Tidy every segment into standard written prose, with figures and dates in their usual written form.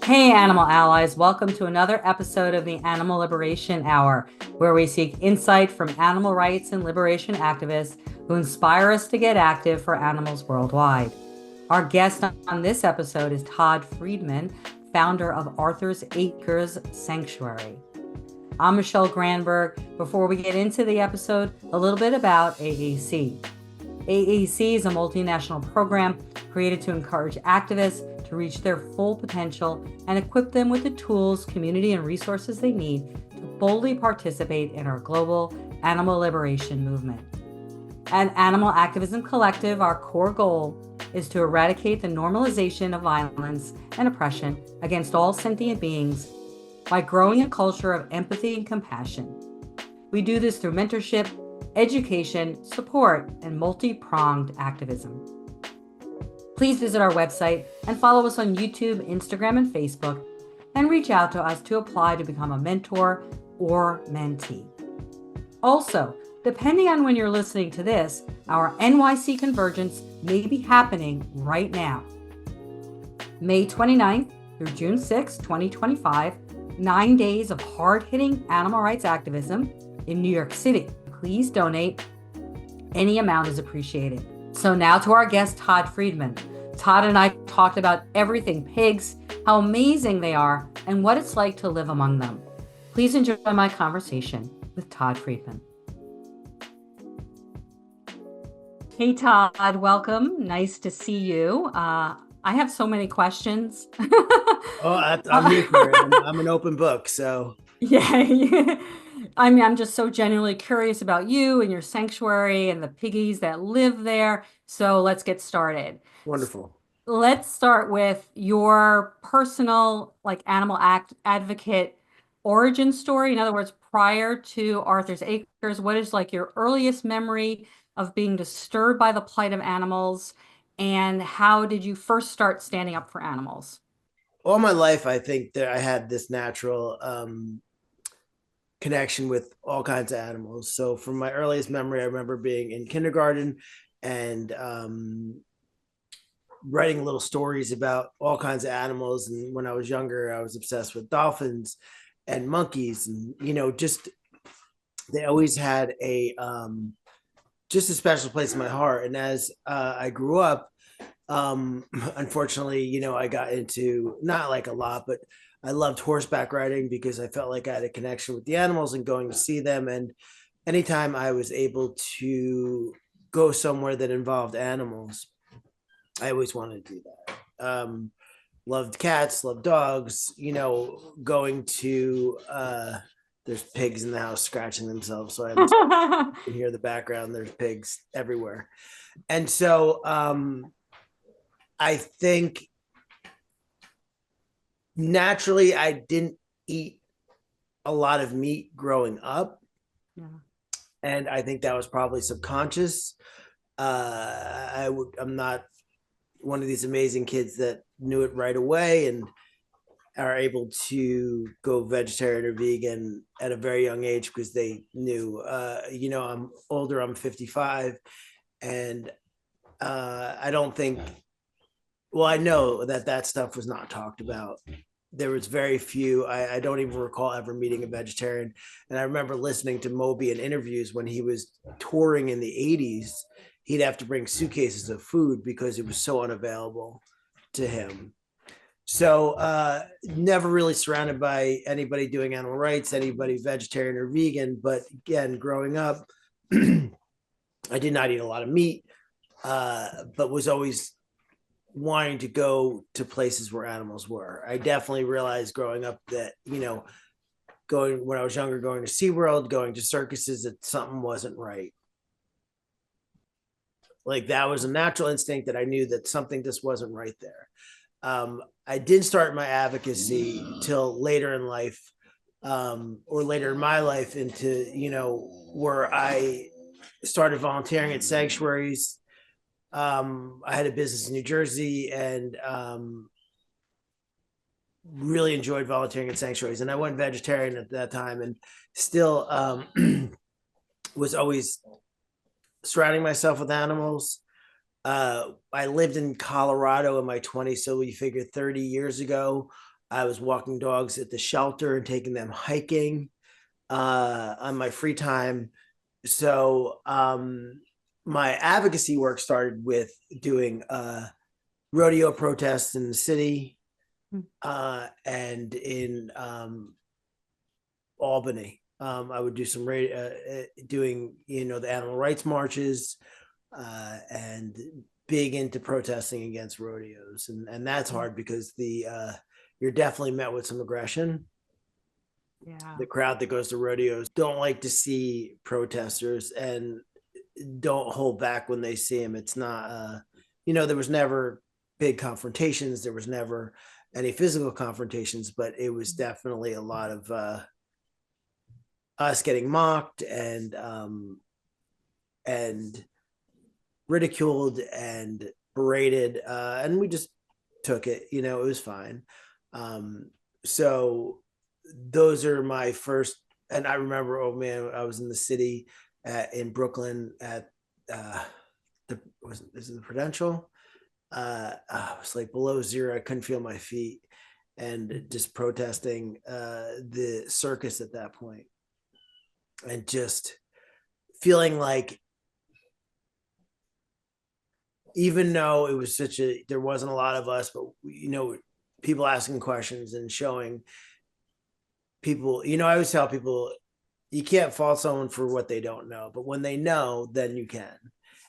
Hey, animal allies, welcome to another episode of the Animal Liberation Hour, where we seek insight from animal rights and liberation activists who inspire us to get active for animals worldwide. Our guest on this episode is Todd Friedman, founder of Arthur's Acres Sanctuary. I'm Michelle Granberg. Before we get into the episode, a little bit about AAC. AAC is a multinational program created to encourage activists to reach their full potential and equip them with the tools, community, and resources they need to boldly participate in our global animal liberation movement. At Animal Activism Collective, our core goal is to eradicate the normalization of violence and oppression against all sentient beings by growing a culture of empathy and compassion. We do this through mentorship, education, support, and multi-pronged activism. Please visit our website and follow us on YouTube, Instagram, and Facebook, and reach out to us to apply to become a mentor or mentee. Also, depending on when you're listening to this, our NYC Convergence may be happening right now. May 29th through June 6, 2025, 9 days of hard-hitting animal rights activism in New York City. Please donate. Any amount is appreciated. So now to our guest, Todd Friedman. Todd and I talked about everything pigs, how amazing they are, and what it's like to live among them. Please enjoy my conversation with Todd Friedman. Hey, Todd, welcome. Nice to see you. I have so many questions. I'm here for it. I'm an open book, so. Yeah. I mean, I'm just so genuinely curious about you and your sanctuary and the piggies that live there. So let's get started. Wonderful. Let's start with your personal, like, animal advocate origin story. In other words, prior to Arthur's Acres, what is like your earliest memory of being disturbed by the plight of animals, and how did you first start standing up for animals? All my life, I think that I had this natural connection with all kinds of animals. So from my earliest memory, I remember being in kindergarten and writing little stories about all kinds of animals. And when I was younger, I was obsessed with dolphins and monkeys, and just they always had a just a special place in my heart. And as I grew up, unfortunately, I got into, not like a lot, but I loved horseback riding because I felt like I had a connection with the animals and going to see them. And anytime I was able to go somewhere that involved animals, I always wanted to do that. Loved cats, loved dogs, going to there's pigs in the house scratching themselves, so I can hear the background. There's pigs everywhere. And so I think naturally I didn't eat a lot of meat growing up. Yeah. And I think that was probably subconscious. I'm not one of these amazing kids that knew it right away and are able to go vegetarian or vegan at a very young age because they knew. I'm older, I'm 55, and I don't think, well, I know that stuff was not talked about. There was very few. I don't even recall ever meeting a vegetarian. And I remember listening to Moby in interviews when he was touring in the 80s. He'd have to bring suitcases of food because it was so unavailable to him. So never really surrounded by anybody doing animal rights, anybody vegetarian or vegan. But again, growing up, I did not eat a lot of meat, but was always wanting to go to places where animals were. I definitely realized growing up that, going when I was younger, going to SeaWorld, going to circuses, that something wasn't right. Like that was a natural instinct that I knew that something just wasn't right there. I didn't start my advocacy till later in life, or later in my life into, where I started volunteering at sanctuaries. I had a business in New Jersey and really enjoyed volunteering at sanctuaries. And I went vegetarian at that time and still was always surrounding myself with animals. I lived in Colorado in my 20s, so we figured 30 years ago. I was walking dogs at the shelter and taking them hiking on my free time. So my advocacy work started with doing rodeo protests in the city and in Albany. I would do some doing, the animal rights marches and big into protesting against rodeos, and that's hard because you're definitely met with some aggression. Yeah. The crowd that goes to rodeos don't like to see protesters and don't hold back when they see them. It's not, there was never big confrontations. There was never any physical confrontations, but it was definitely a lot of us getting mocked and ridiculed and berated, and we just took it. It was fine. So those are my first. And I remember, oh man, I was in the city in Brooklyn at is it the Prudential? I was like below zero. I couldn't feel my feet, and just protesting the circus at that point, and just feeling like, even though it was there wasn't a lot of us, but people asking questions and showing people, I always tell people, you can't fault someone for what they don't know, but when they know, then you can.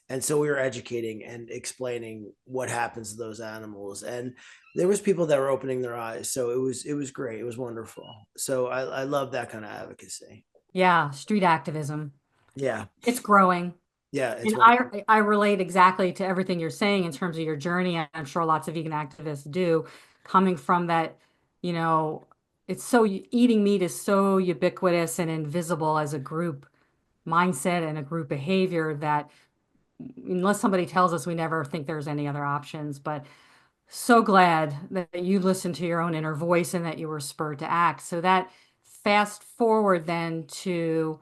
And so we were educating and explaining what happens to those animals, and there was people that were opening their eyes. So it was great. It was wonderful. So I love that kind of advocacy. Yeah, street activism. Yeah. It's growing. Yeah. It's And wonderful. I relate exactly to everything you're saying in terms of your journey. And I'm sure lots of vegan activists do, coming from that, you know, it's so eating meat is so ubiquitous and invisible as a group mindset and a group behavior that unless somebody tells us, we never think there's any other options. But so glad that you listened to your own inner voice and that you were spurred to act. So that fast forward then to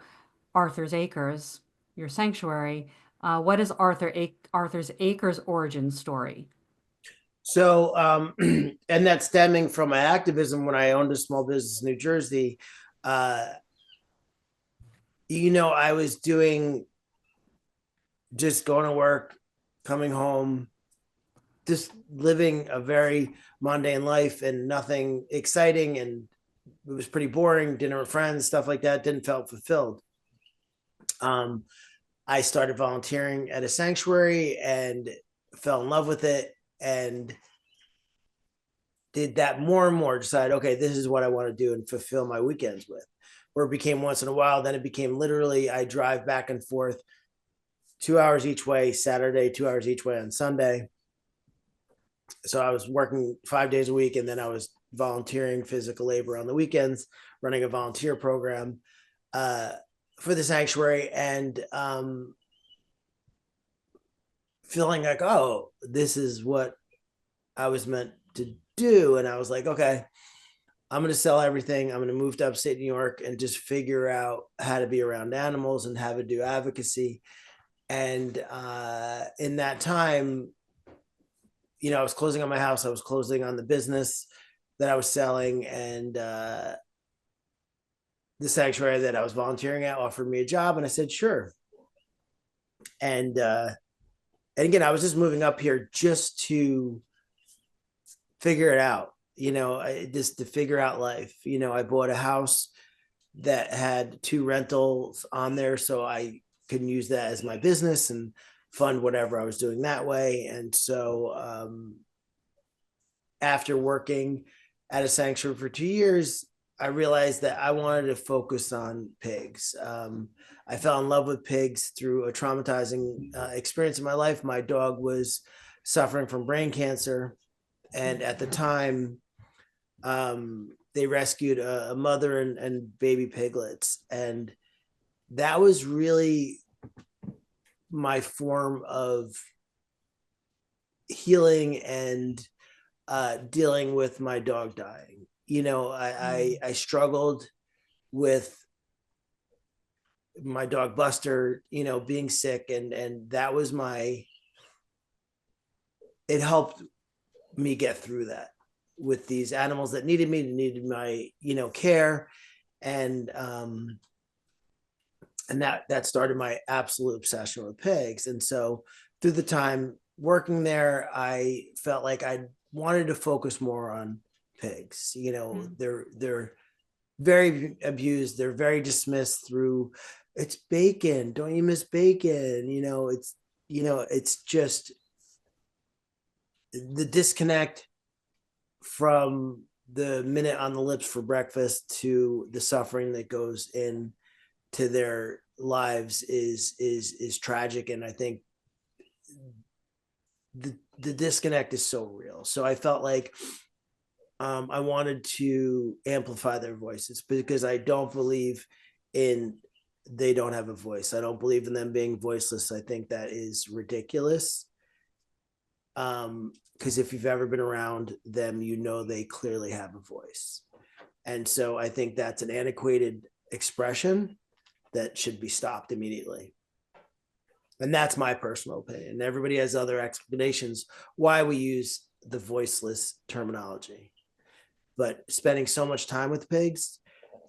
Arthur's Acres, your sanctuary. What is Arthur's Acres origin story? So, and that's stemming from my activism when I owned a small business in New Jersey. Uh, I was doing just going to work, coming home, just living a very mundane life and nothing exciting. And it was pretty boring, dinner with friends, stuff like that. Didn't feel fulfilled. Um, I started volunteering at a sanctuary and fell in love with it, and did that more and more, decided, okay, this is what I want to do and fulfill my weekends with. Where it became once in a while, then it became literally I drive back and forth 2 hours each way Saturday, 2 hours each way on Sunday. So I was working 5 days a week, and then I was volunteering physical labor on the weekends, running a volunteer program uh, for the sanctuary, and feeling like, oh, this is what I was meant to do. And I was like, okay, I'm going to sell everything. I'm going to move to upstate New York and just figure out how to be around animals and how to do advocacy. And in that time, I was closing on my house. I was closing on the business that I was selling. And the sanctuary that I was volunteering at offered me a job. And I said, sure. And again, I was just moving up here just to figure it out, just to figure out life. I bought a house that had 2 rentals on there, so I could use that as my business and fund whatever I was doing that way. And so after working at a sanctuary for 2 years, I realized that I wanted to focus on pigs. I fell in love with pigs through a traumatizing experience in my life. My dog was suffering from brain cancer, and at the time, they rescued a mother and baby piglets, and that was really my form of healing and dealing with my dog dying. I struggled with my dog Buster, being sick, and that was it helped me get through that. with these animals that needed me, needed my, care. And that started my absolute obsession with pigs. And so through the time working there, I felt like I wanted to focus more on pigs. They're very abused, they're very dismissed through, it's bacon, don't you miss bacon? It's just the disconnect from the minute on the lips for breakfast to the suffering that goes in to their lives is tragic. And I think the disconnect is so real. So I felt like I wanted to amplify their voices, because I don't believe in they don't have a voice. I don't believe in them being voiceless. I think that is ridiculous. Because if you've ever been around them, they clearly have a voice. And so I think that's an antiquated expression that should be stopped immediately. And that's my personal opinion. Everybody has other explanations why we use the voiceless terminology. But spending so much time with pigs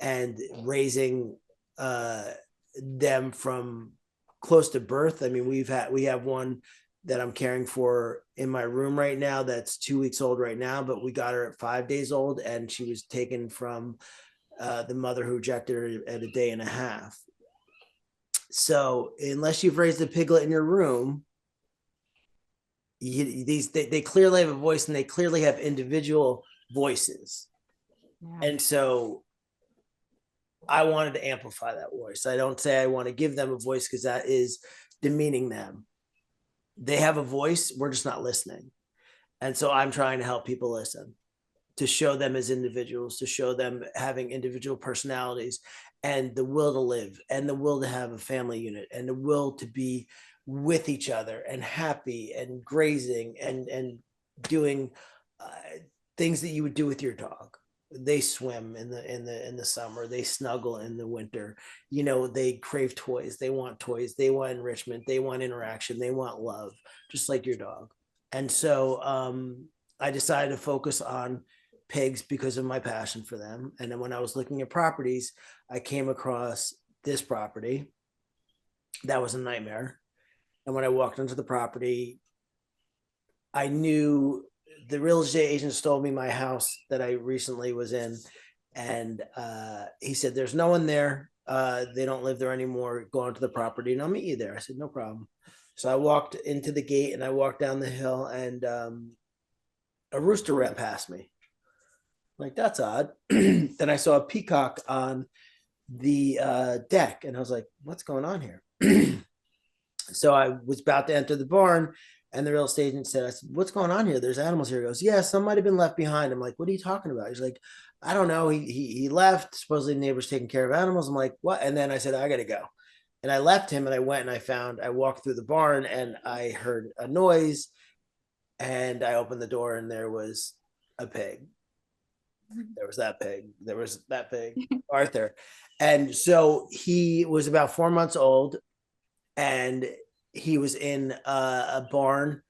and raising them from close to birth. I mean, we have one that I'm caring for in my room right now that's 2 weeks old right now, but we got her at 5 days old, and she was taken from the mother who rejected her at a day and a half. So unless you've raised a piglet in your room, they clearly have a voice, and they clearly have individual voices. Yeah. And so I wanted to amplify that voice. I don't say I want to give them a voice, because that is demeaning them. They have a voice, we're just not listening. And so I'm trying to help people listen, to show them as individuals, to show them having individual personalities, and the will to live, and the will to have a family unit, and the will to be with each other and happy and grazing and doing things that you would do with your dog. They swim in the summer, they snuggle in the winter, they crave toys, they want enrichment, they want interaction, they want love, just like your dog. And so I decided to focus on pigs because of my passion for them. And then when I was looking at properties, I came across this property that was a nightmare. And when I walked into the property, I knew the real estate agent told me my house that I recently was in. And he said, there's no one there. They don't live there anymore. Go onto the property and I'll meet you there. I said, no problem. So I walked into the gate and I walked down the hill, and a rooster ran past me. I'm like, that's odd. Then I saw a peacock on the deck, and I was like, what's going on here? So I was about to enter the barn, and the real estate agent said, I said, what's going on here? There's animals here. He goes, yeah, some might have been left behind. I'm like, what are you talking about? He's like, I don't know. He left. Supposedly the neighbor's taking care of animals. I'm like, what? And then I said, I got to go. And I left him, and I went and I walked through the barn, and I heard a noise, and I opened the door, and there was a pig. There was that pig, Arthur. And so he was about 4 months old, and he was in a barn,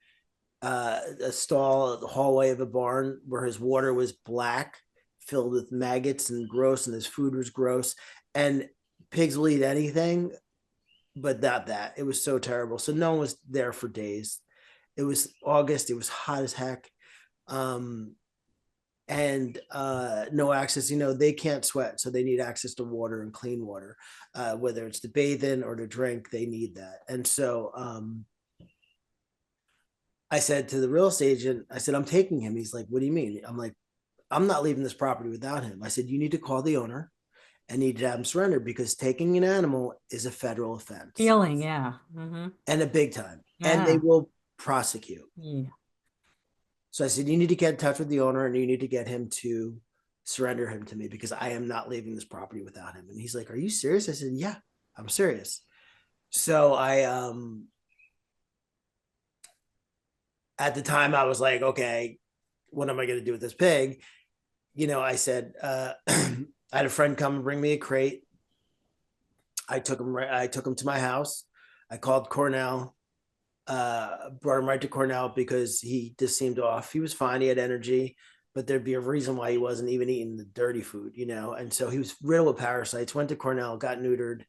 a stall, the hallway of a barn, where his water was black, filled with maggots and gross, and his food was gross. And pigs will eat anything, but not that. It was so terrible. So no one was there for days. It was August. It was hot as heck. And no access, they can't sweat, so they need access to water and clean water, whether it's to bathe in or to drink, they need that. And so I said to the real estate agent, I said, I'm taking him. He's like, what do you mean? I'm like, I'm not leaving this property without him. I said, you need to call the owner and need to have him surrender, because taking an animal is a federal offense. Stealing, yeah. Mm-hmm. And a big time. Yeah. And they will prosecute. Yeah. So I said, you need to get in touch with the owner, and you need to get him to surrender him to me, because I am not leaving this property without him. And he's like, are you serious? I said, yeah, I'm serious. So at the time I was like, okay, what am I going to do with this pig? I said, I had a friend come and bring me a crate. I took him to my house. I called Cornell, brought him right to Cornell, because he just seemed off. He was fine. He had energy. but there'd be a reason why he wasn't even eating the dirty food, And so he was riddled with parasites, went to Cornell, got neutered.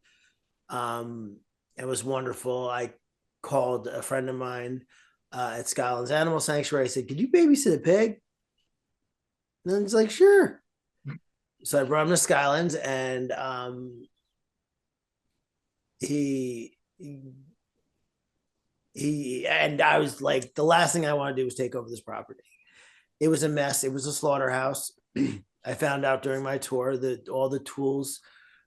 It was wonderful. I called a friend of mine at Skylands Animal Sanctuary. I said, could you babysit a pig? And then he's like, sure. So I brought him to Skylands, and he and I was like, the last thing I want to do was take over this property. It was a mess. It was a slaughterhouse. I found out during my tour that all the tools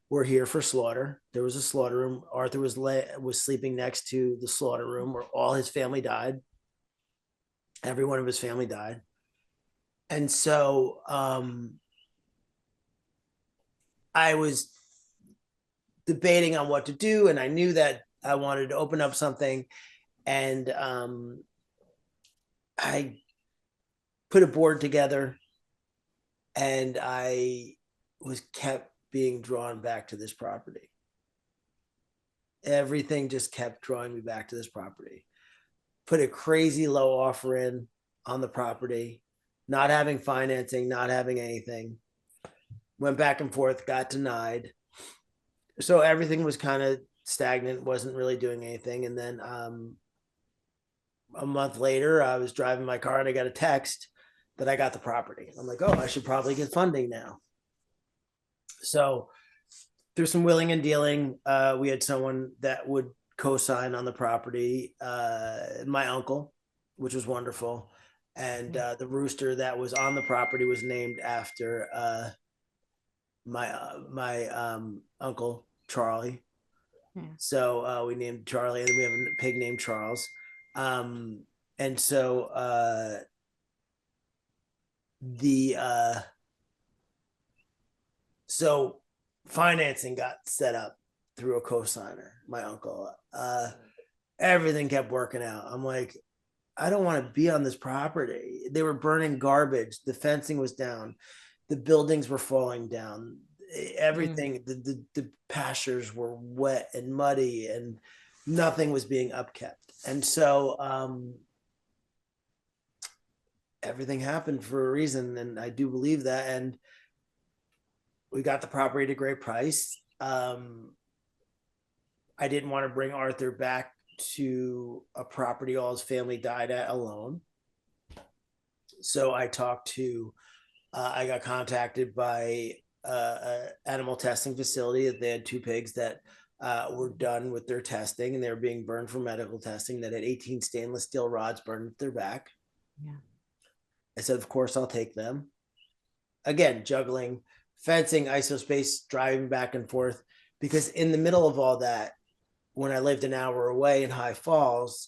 were here for slaughter. There was a slaughter room. Arthur was sleeping next to the slaughter room where all his family died. Every one of his family died. And so I was debating on what to do, and I knew that I wanted to open up something, and I put a board together, and I was kept being drawn back to this property. Everything just kept drawing me back to this property. Put a crazy low offer in on the property, not having financing, not having anything. Went back and forth, got denied. So everything was kind of stagnant, wasn't really doing anything. And then a month later, I was driving my car and I got a text that I got the property. I'm like, oh, I should probably get funding now. So through some willing and dealing, we had someone that would co-sign on the property, my uncle, which was wonderful. And the rooster that was on the property was named after my uncle Charlie. Yeah. So we named Charlie, and we have a pig named Charles. And so so financing got set up through a co-signer, my uncle. Everything kept working out. I'm like, I don't want to be on this property. They were burning garbage. The fencing was down. The buildings were falling down. Everything, the pastures were wet and muddy, and nothing was being upkept. And so everything happened for a reason, and I do believe that. And we got the property at a great price. I didn't want to bring Arthur back to a property all his family died at alone. So I got contacted by an animal testing facility. They had two pigs that were done with their testing, and they were being burned for medical testing, that had 18 stainless steel rods burned at their back. Yeah. I said, of course, I'll take them. Again, juggling fencing, ISO space, driving back and forth, because in the middle of all that, when I lived an hour away in High Falls,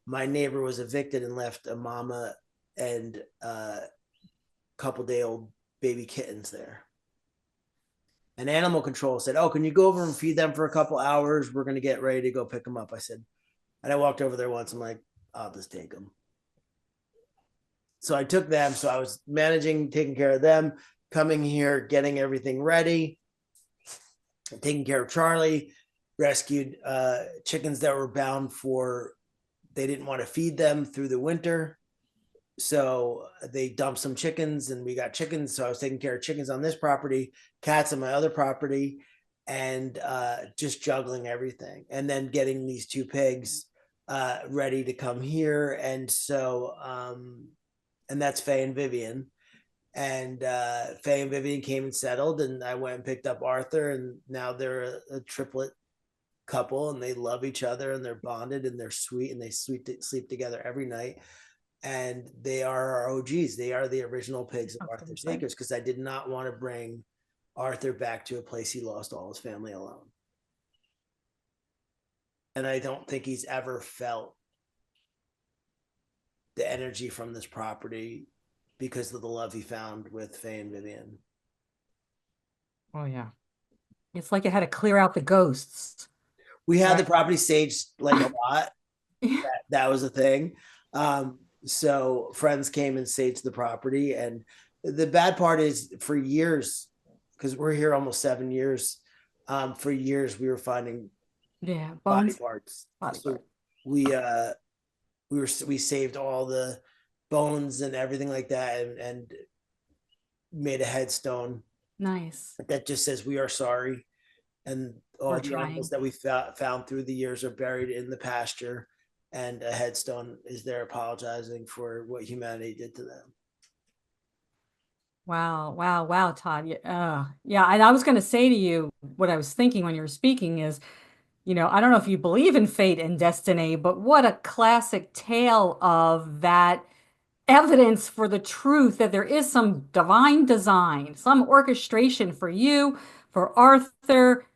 my neighbor was evicted and left a mama and couple-day-old baby kittens there. And animal control said, oh, can you go over and feed them for a couple hours? We're going to get ready to go pick them up. I said, and I walked over there once. I'm like, I'll just take them. So I took them. So I was taking care of them, coming here, getting everything ready, taking care of Charlie, rescued chickens that were bound for, they didn't want to feed them through the winter. So they dumped some chickens, and we got chickens. So I was taking care of chickens on this property, cats on my other property, and just juggling everything. And then getting these two pigs ready to come here. And so, and that's Faye and Vivian. And Faye and Vivian came and settled, and I went and picked up Arthur, and now they're a triplet couple, and they love each other, and they're bonded, and they're sweet, and they sleep together every night. And they are our OGs. They are the original pigs of Arthur's Acres, because I did not want to bring Arthur back to a place he lost all his family alone. And I don't think he's ever felt the energy from this property because of the love he found with Faye and Vivian. Oh, yeah. It's like it had to clear out the ghosts. We had the property saged like a lot. That was a thing. So friends came and saged the property. And the bad part is, for years, because we're here almost 7 years, for years we were finding body parts. So we saved all the bones and everything like that, and made a headstone Nice. that just says we are sorry, and all We're the animals trying. that we found through the years are buried in the pasture, and a headstone is there apologizing for what humanity did to them. Wow, wow, wow, Todd. Yeah, yeah. And I was going to say to you, what I was thinking when you were speaking is, I don't know if you believe in fate and destiny, but what a classic tale of that evidence for the truth that there is some divine design, some orchestration for you, for Arthur,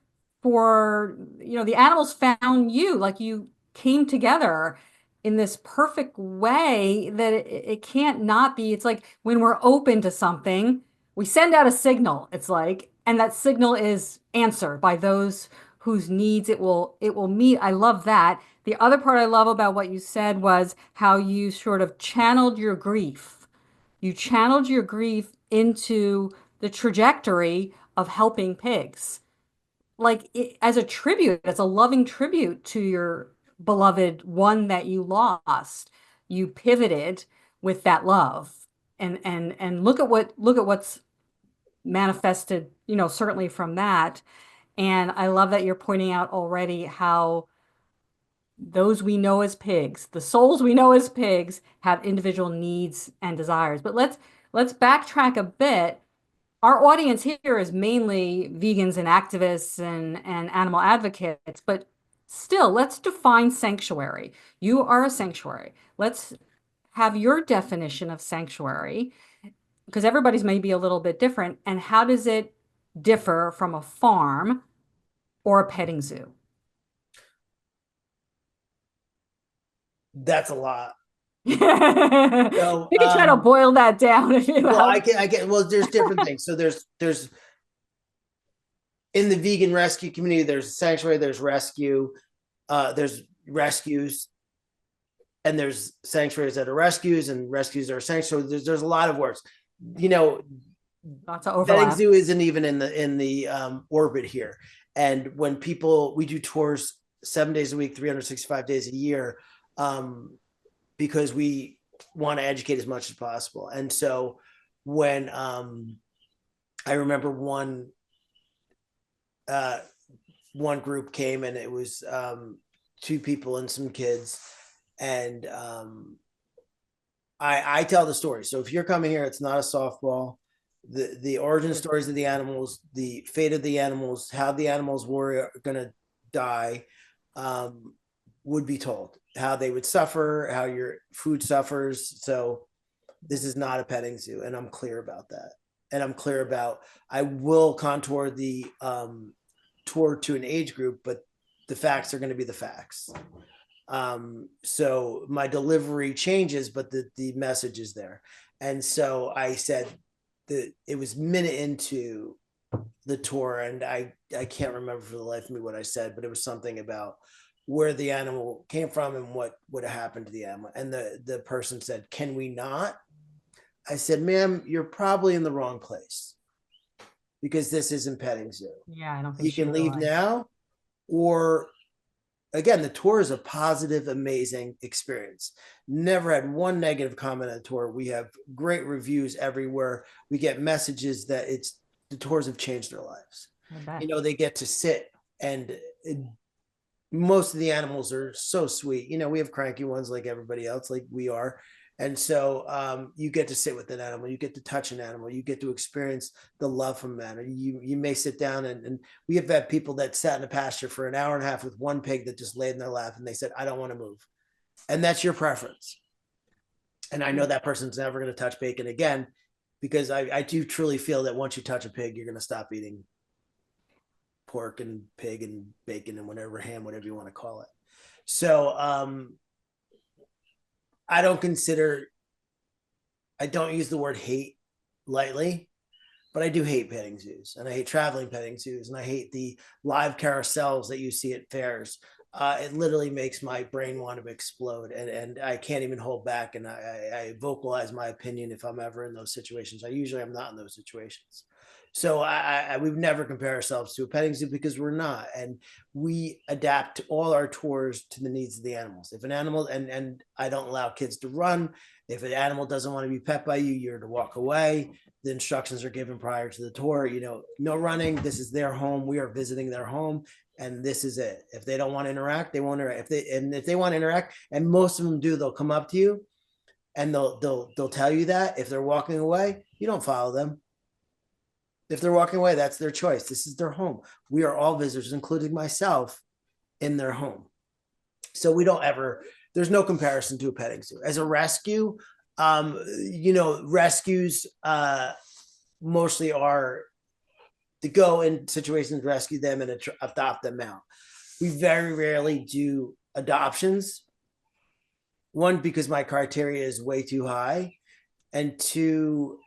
for, the animals found you, like you came together in this perfect way that it can't not be. It's like when we're open to something, we send out a signal, it's like, and that signal is answered by those whose needs it will meet. I love that. The other part I love about what you said was how you sort of channeled your grief. You channeled your grief into the trajectory of helping pigs. Like as a tribute, as a loving tribute to your beloved one that you lost. You pivoted with that love. And look at what's manifested, certainly from that. And I love that you're pointing out already how those we know as pigs, the souls we know as pigs, have individual needs and desires. But let's backtrack a bit. Our audience here is mainly vegans and activists and animal advocates, but still, let's define sanctuary. You are a sanctuary. Let's have your definition of sanctuary, because everybody's may be a little bit different. And how does it differ from a farm or a petting zoo? That's a lot. We So, can try to boil that down if you well, have. well, there's different things. So there's in the vegan rescue community, there's sanctuary, there's rescue, there's rescues, and there's sanctuaries that are rescues, and rescues that are sanctuaries. There's a lot of words. You know, Lots of Petting overlap. zoo isn't even in the orbit here. And when we do tours 7 days a week, 365 days a year, because we want to educate as much as possible. And so when I remember uh, one group came, and it was two people and some kids, and I tell the story. So if you're coming here, it's not a softball. The origin stories of the animals, the fate of the animals, how the animals were going to die, um, would be told. How they would suffer, how your food suffers. So this is not a petting zoo, and I'm clear about that. And I'm clear about I will contour the tour to an age group, but the facts are going to be the facts. So my delivery changes, but the message is there. And so I said that it was minute into the tour, and I can't remember for the life of me what I said, but it was something about where the animal came from and what would have happened to the animal. And the person said, "Can we not?" I said, "Ma'am, you're probably in the wrong place, because this isn't petting zoo. Yeah, I don't think You she can leave realized. now, or again, the tour is a positive, amazing experience. Never had one negative comment on the tour. We have great reviews everywhere. We get messages that the tours have changed their lives. I bet. They get to sit, and most of the animals are so sweet. We have cranky ones like everybody else, like we are. And so you get to sit with an animal, you get to touch an animal, you get to experience the love from an animal. You may sit down, and we have had people that sat in a pasture for an hour and a half with one pig that just laid in their lap, and they said, "I don't want to move." And that's your preference. And I know that person's never going to touch bacon again, because I do truly feel that once you touch a pig, you're going to stop eating pork and pig and bacon and whatever, ham, whatever you want to call it. So I don't consider, I don't use the word hate lightly, but I do hate petting zoos, and I hate traveling petting zoos, and I hate the live carousels that you see at fairs. It literally makes my brain want to explode, and I can't even hold back. And I vocalize my opinion if I'm ever in those situations. I usually am not in those situations. So we would never compare ourselves to a petting zoo, because we're not. And we adapt all our tours to the needs of the animals. If an animal, and I don't allow kids to run. If an animal doesn't want to be pet by you, you're to walk away. the instructions are given prior to the tour. No running. This is their home. We are visiting their home, and this is it. If they don't want to interact, they won't interact. If they want to interact, and most of them do, they'll come up to you and they'll tell you that. If they're walking away, you don't follow them. If they're walking away, that's their choice. This is their home. We are all visitors, including myself, in their home. So we don't ever, there's no comparison to a petting zoo. As a rescue, rescues mostly are to go in situations, rescue them and adopt them out. We very rarely do adoptions. One, because my criteria is way too high. And two,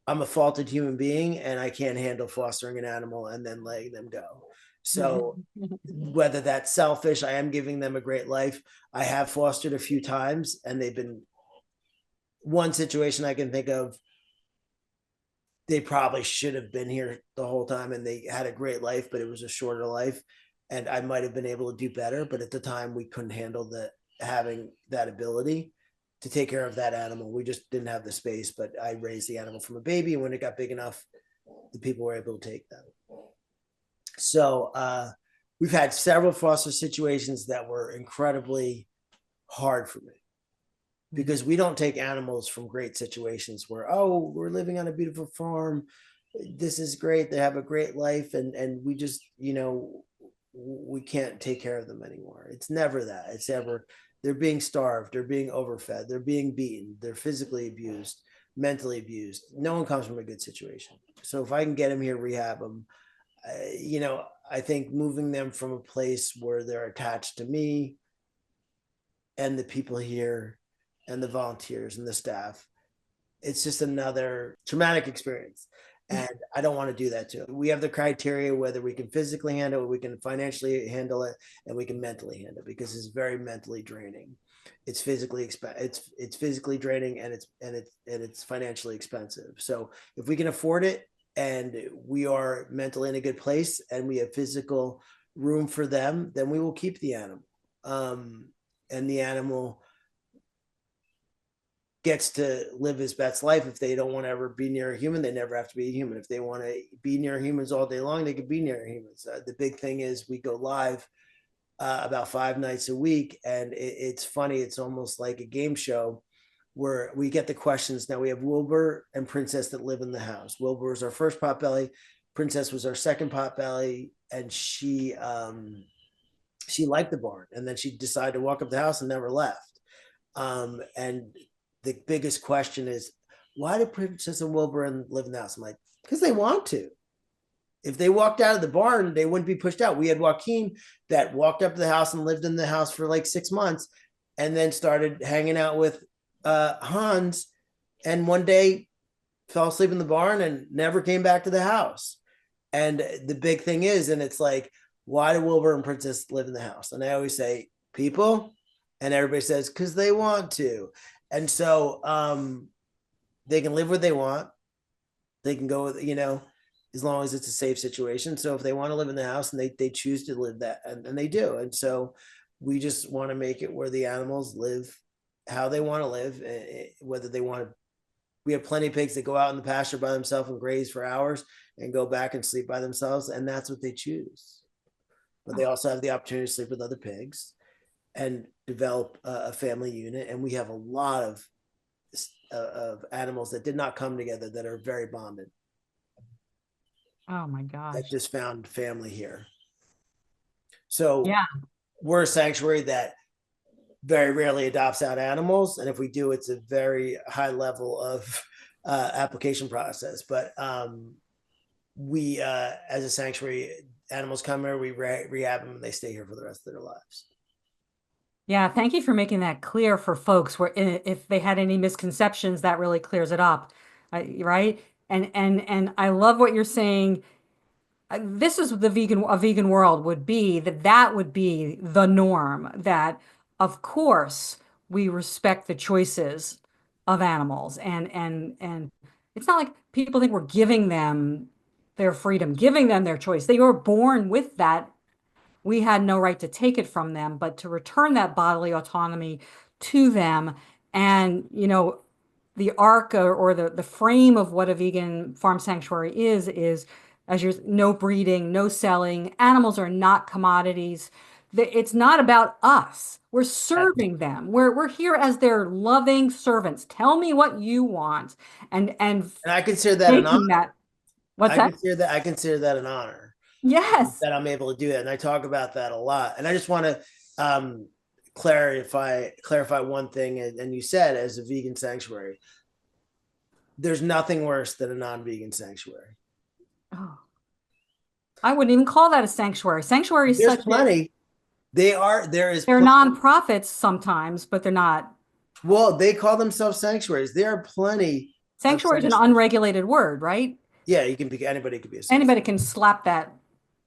I'm a faulted human being and I can't handle fostering an animal and then letting them go. So whether that's selfish, I am giving them a great life. I have fostered a few times and they've been one situation I can think of. They probably should have been here the whole time and they had a great life, but it was a shorter life. And I might have been able to do better, but at the time we couldn't handle having that ability to take care of that animal. We just didn't have the space, but I raised the animal from a baby. And when it got big enough, the people were able to take them. So we've had several foster situations that were incredibly hard for me because we don't take animals from great situations where, oh, we're living on a beautiful farm. This is great. They have a great life. And we just, we can't take care of them anymore. It's never that. It's ever, they're being starved. They're being overfed. They're being beaten. They're physically abused, mentally abused. No one comes from a good situation. So if I can get them here, rehab them, I think moving them from a place where they're attached to me and the people here and the volunteers and the staff, it's just another traumatic experience. And I don't want to do that to it. We have the criteria whether we can physically handle it, we can financially handle it, and we can mentally handle it because it's very mentally draining. It's physically it's physically draining and it's financially expensive. So if we can afford it and we are mentally in a good place and we have physical room for them, then we will keep the animal. And the animal gets to live his best life. If they don't want to ever be near a human, they never have to be a human. If they want to be near humans all day long, they can be near humans. The big thing is we go live about 5 nights a week. And it's funny. It's almost like a game show where we get the questions. Now we have Wilbur and Princess that live in the house. Wilbur was our first potbelly. Princess was our second potbelly. And she liked the barn. And then she decided to walk up the house and never left. And the biggest question is, why did Princess and Wilbur live in the house? I'm like, because they want to. If they walked out of the barn, they wouldn't be pushed out. We had Joaquin that walked up to the house and lived in the house for like 6 months and then started hanging out with Hans. And one day fell asleep in the barn and never came back to the house. And the big thing is, and it's like, why do Wilbur and Princess live in the house? And I always say, people. And everybody says, because they want to. And so they can live where they want. They can go, as long as it's a safe situation. So if they want to live in the house and they choose to live that, and they do. And so we just want to make it where the animals live how they want to live, whether they want to. We have plenty of pigs that go out in the pasture by themselves and graze for hours and go back and sleep by themselves. And that's what they choose. But they also have the opportunity to sleep with other pigs and develop a family unit. And we have a lot of animals that did not come together that are very bonded. Oh my gosh. That just found family here. So yeah, we're a sanctuary that very rarely adopts out animals. And if we do, it's a very high level of application process. But we, as a sanctuary, animals come here, we rehab them, and they stay here for the rest of their lives. Yeah, thank you for making that clear for folks where if they had any misconceptions, that really clears it up. Right? And I love what you're saying. This is a vegan world would be that would be the norm, that of course we respect the choices of animals and it's not like people think we're giving them their freedom, giving them their choice. They were born with that. We had no right to take it from them, but to return that bodily autonomy to them. And, the arc or the frame of what a vegan farm sanctuary is as you're no breeding, no selling. Animals are not commodities. It's not about us. We're serving them. We're here as their loving servants. Tell me what you want, and And I consider that an making honor. that. What's that? I consider that an honor Yes. that I'm able to do that. And I talk about that a lot. And I just want to clarify one thing. And you said, as a vegan sanctuary, there's nothing worse than a non-vegan sanctuary. Oh, I wouldn't even call that a sanctuary. Sanctuary is There's such a, plenty. There is they're plenty. nonprofits sometimes, but they're not. Well, they call themselves sanctuaries. There are plenty of Sanctuary is an sanctuaries. unregulated word, right? Yeah, you can be, anybody could be a sanctuary. Anybody can slap that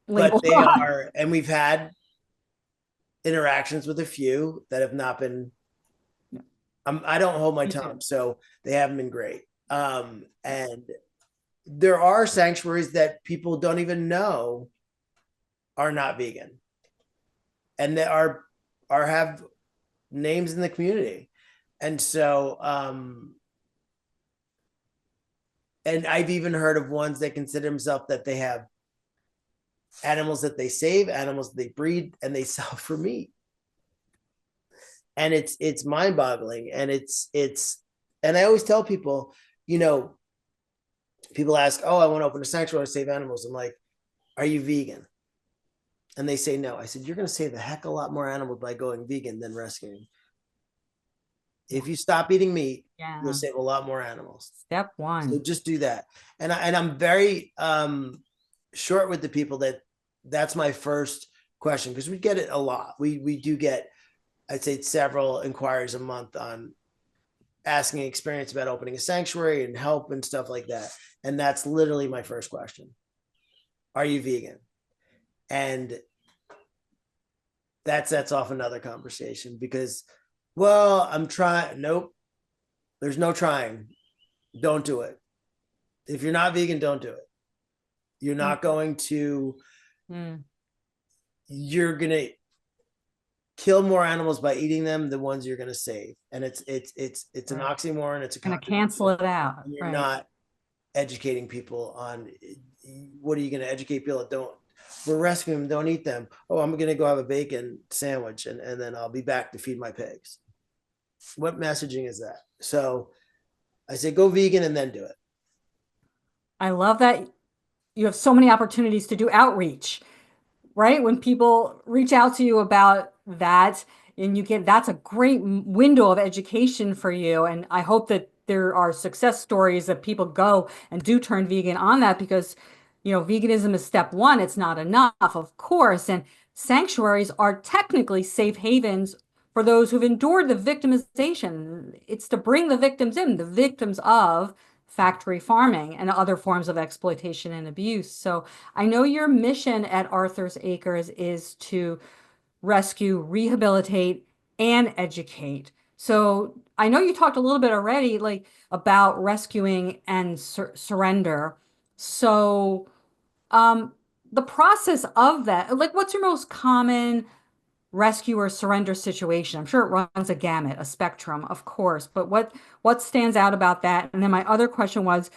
But label they on. are, and we've had interactions with a few that have not been. I don't hold my tongue, so they haven't been great. And there are sanctuaries that people don't even know are not vegan, and they are have names in the community, and so and I've even heard of ones that consider themselves that they have animals that they save, animals that they breed, and they sell for meat. And it's mind-boggling, and it's and I always tell people, you know, people ask, oh, I want to open a sanctuary to save animals. I'm like, are you vegan? And they say no. I said, you're going to save a heck of a lot more animals by going vegan than rescuing. If you stop eating meat, you'll save a lot more animals. Step one. So just do that. And I'm very short with the people that's my first question, because we get it a lot. We do get, I'd say, several inquiries a month on asking experience about opening a sanctuary and help and stuff like that. And that's literally my first question. Are you vegan? And that sets off another conversation, because, well, I'm trying. Nope. There's no trying. Don't do it. If you're not vegan, don't do it. You're not going to, you're going to kill more animals by eating them than ones you're going to save. And it's an oxymoron. It's going to cancel it out. You're not educating people on, what are you going to educate people that don't, we're rescuing them, don't eat them. Oh, I'm going to go have a bacon sandwich and then I'll be back to feed my pigs. What messaging is that? So I say, go vegan and then do it. I love that you have so many opportunities to do outreach, right? When people reach out to you about that, and that's a great window of education for you. And I hope that there are success stories that people go and do turn vegan on that, because, veganism is step one. It's not enough, of course. And sanctuaries are technically safe havens for those who've endured the victimization. It's to bring the victims in, the victims of factory farming and other forms of exploitation and abuse. So I know your mission at Arthur's Acres is to rescue, rehabilitate, and educate. So I know you talked a little bit already, like about rescuing and surrender. So the process of that, like, what's your most common rescue or surrender situation? I'm sure it runs a gamut, a spectrum, of course, but what stands out about that? And then my other question was,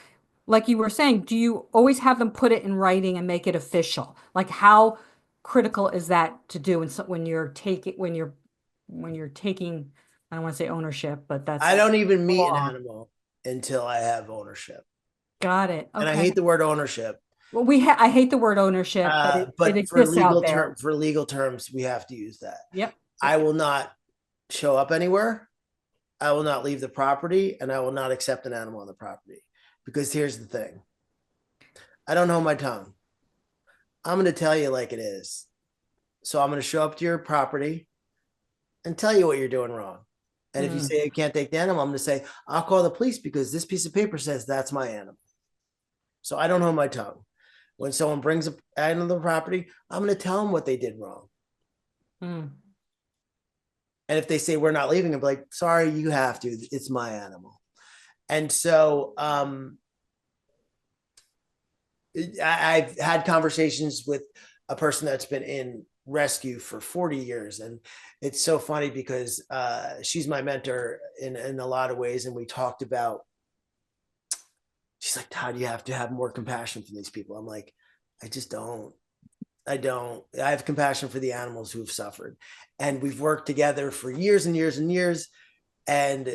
like you were saying, do you always have them put it in writing and make it official? Like, how critical is that to do? And so when you're taking, I don't want to say ownership, but that's I don't even meet an animal until I have ownership. Got it. Okay. And I hate the word ownership. Well, I hate the word ownership, but it exists out there. For legal terms, we have to use that. Yep. I will not show up anywhere. I will not leave the property, and I will not accept an animal on the property. Because here's the thing. I don't hold my tongue. I'm going to tell you like it is. So I'm going to show up to your property and tell you what you're doing wrong. And if you say you can't take the animal, I'm going to say, I'll call the police because this piece of paper says that's my animal. So I don't hold my tongue. When someone brings an animal to the property, I'm going to tell them what they did wrong. And if they say we're not leaving, I'm like, sorry, you have to. It's my animal. And so I've had conversations with a person that's been in rescue for 40 years. And it's so funny because she's my mentor in a lot of ways. And we talked about She's like, Todd, you have to have more compassion for these people. I'm like, I just don't. I don't. I have compassion for the animals who have suffered. And we've worked together for years and years and years. And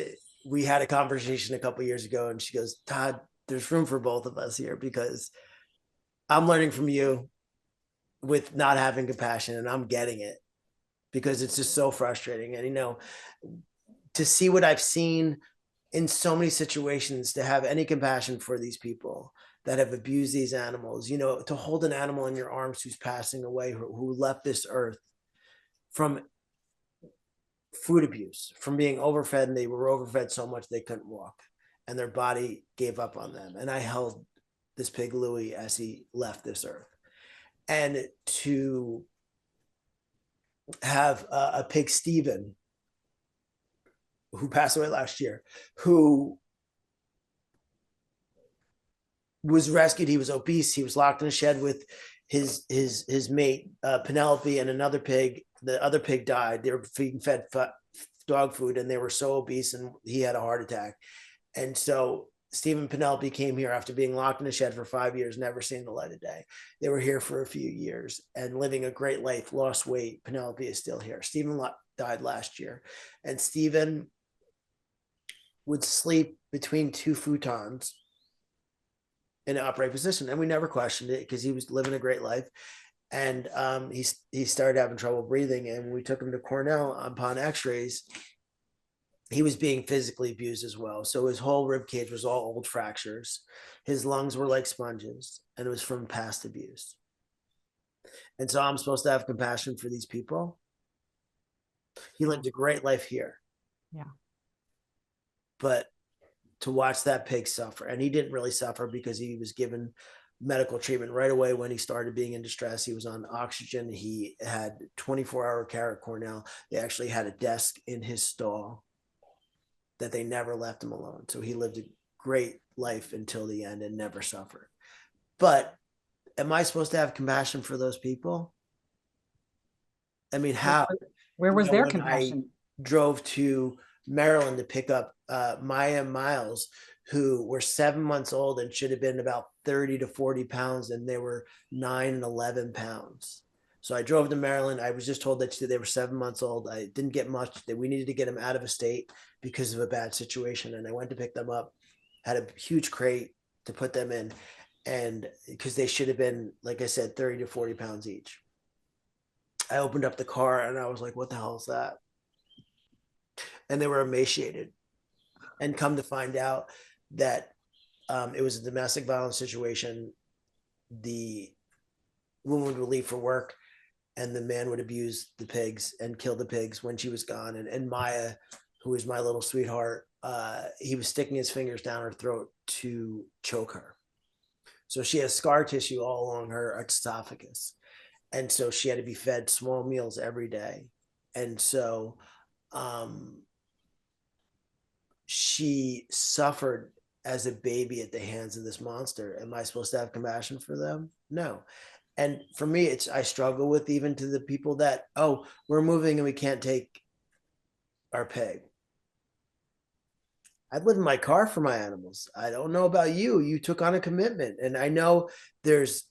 we had a conversation a couple years ago, and she goes, Todd, there's room for both of us here because I'm learning from you with not having compassion, and I'm getting it because it's just so frustrating. And, to see what I've seen in so many situations, to have any compassion for these people that have abused these animals, to hold an animal in your arms who's passing away, who left this earth from food abuse, from being overfed, and they were overfed so much they couldn't walk and their body gave up on them. And I held this pig Louis as he left this earth. And to have a pig Steven, who passed away last year, who was rescued. He was obese. He was locked in a shed with his mate Penelope and another pig. The other pig died. They were feeding fed dog food, and they were so obese, and he had a heart attack. And so Steve and Penelope came here after being locked in a shed for 5 years, never seen the light of day. They were here for a few years and living a great life, lost weight. Penelope is still here. Stephen died last year, and Stephen would sleep between two futons in an upright position, and we never questioned it because he was living a great life. And he started having trouble breathing, and when we took him to Cornell upon X-rays, he was being physically abused as well. So his whole rib cage was all old fractures. His lungs were like sponges, and it was from past abuse. And so I'm supposed to have compassion for these people. He lived a great life here. Yeah. But to watch that pig suffer, and he didn't really suffer because he was given medical treatment right away when he started being in distress. He was on oxygen. He had 24-hour care at Cornell. They actually had a desk in his stall that they never left him alone. So he lived a great life until the end and never suffered. But am I supposed to have compassion for those people? I mean, how? Where was their when compassion? I drove to Maryland to pick up Maya and Miles, who were 7 months old and should have been about 30 to 40 pounds, and they were 9 and 11 pounds. So I drove to Maryland. I was just told that they were 7 months old. I didn't get much, that we needed to get them out of a state because of a bad situation. And I went to pick them up, had a huge crate to put them in, and because they should have been, like I said, 30 to 40 pounds each. I opened up the car and I was like, what the hell is that? And they were emaciated. And come to find out that it was a domestic violence situation. The woman would leave for work, and the man would abuse the pigs and kill the pigs when she was gone. And Maya, who was my little sweetheart, he was sticking his fingers down her throat to choke her. So she has scar tissue all along her esophagus. And so she had to be fed small meals every day. And so she suffered as a baby at the hands of this monster. Am I supposed to have compassion for them? No. And for me, I struggle with, even to the people that, oh, we're moving and we can't take our pig. I'd live in my car for my animals. I don't know about you. You took on a commitment. And I know there's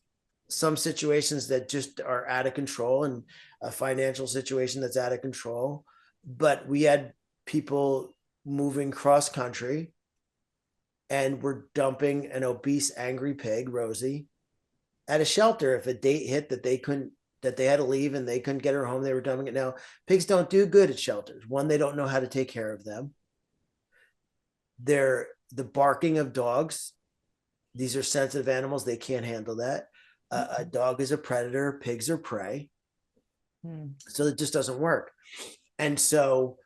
some situations that just are out of control, and a financial situation that's out of control. But we had people moving cross country, and we're dumping an obese, angry pig, Rosie, at a shelter. If a date hit that they had to leave and they couldn't get her home, they were dumping it. Now, pigs don't do good at shelters. One, they don't know how to take care of them. The barking of dogs. These are sensitive animals. They can't handle that. A dog is a predator. Pigs are prey. So it just doesn't work. And so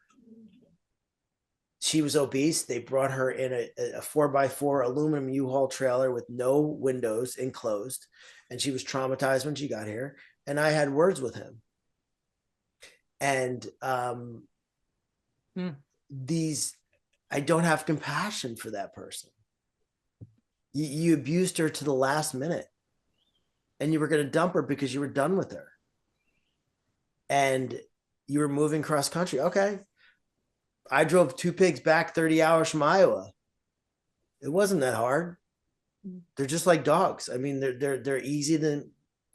she was obese. They brought her in a 4x4 aluminum U-Haul trailer with no windows, enclosed. And she was traumatized when she got here. And I had words with him. And I don't have compassion for that person. You abused her to the last minute, and you were going to dump her because you were done with her. And you were moving cross country. Okay. I drove 2 pigs back 30 hours from Iowa. It wasn't that hard. they're just like dogs. I mean, they're easy to,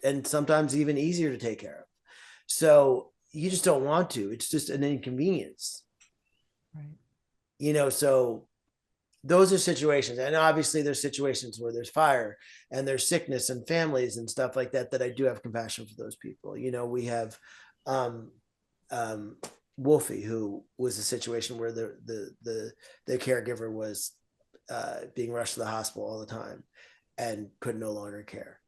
and sometimes even easier to take care of. So you just don't want to. It's just an inconvenience, Right. so those are situations. And obviously there's situations where there's fire and there's sickness and families and stuff like that, that I do have compassion for those people. We have um um Wolfie, who was a situation where the caregiver was being rushed to the hospital all the time and could no longer care.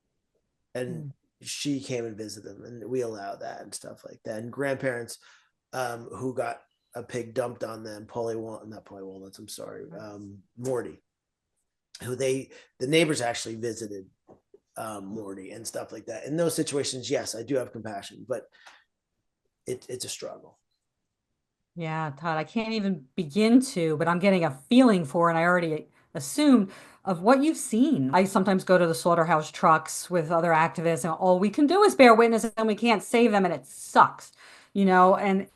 And Mm. she came and visited them, and we allow that and stuff like that. And grandparents who got a pig dumped on them, not Polly Walnuts, I'm sorry, Morty, who the neighbors actually visited Morty and stuff like that. In those situations, yes, I do have compassion, but it's a struggle. Yeah, Todd, I can't even begin to, but I'm getting a feeling for, and I already assumed of what you've seen. I sometimes go to the slaughterhouse trucks with other activists, and all we can do is bear witness, and we can't save them, and it sucks, and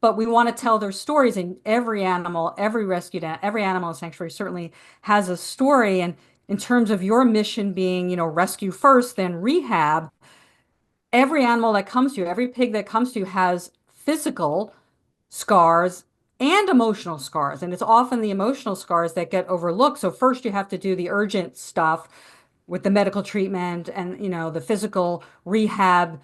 but we want to tell their stories, and every animal, every rescued, every animal sanctuary certainly has a story. And in terms of your mission being, rescue first, then rehab, every animal that comes to you, every pig that comes to you has physical scars and emotional scars. And it's often the emotional scars that get overlooked. So first you have to do the urgent stuff with the medical treatment and, the physical rehab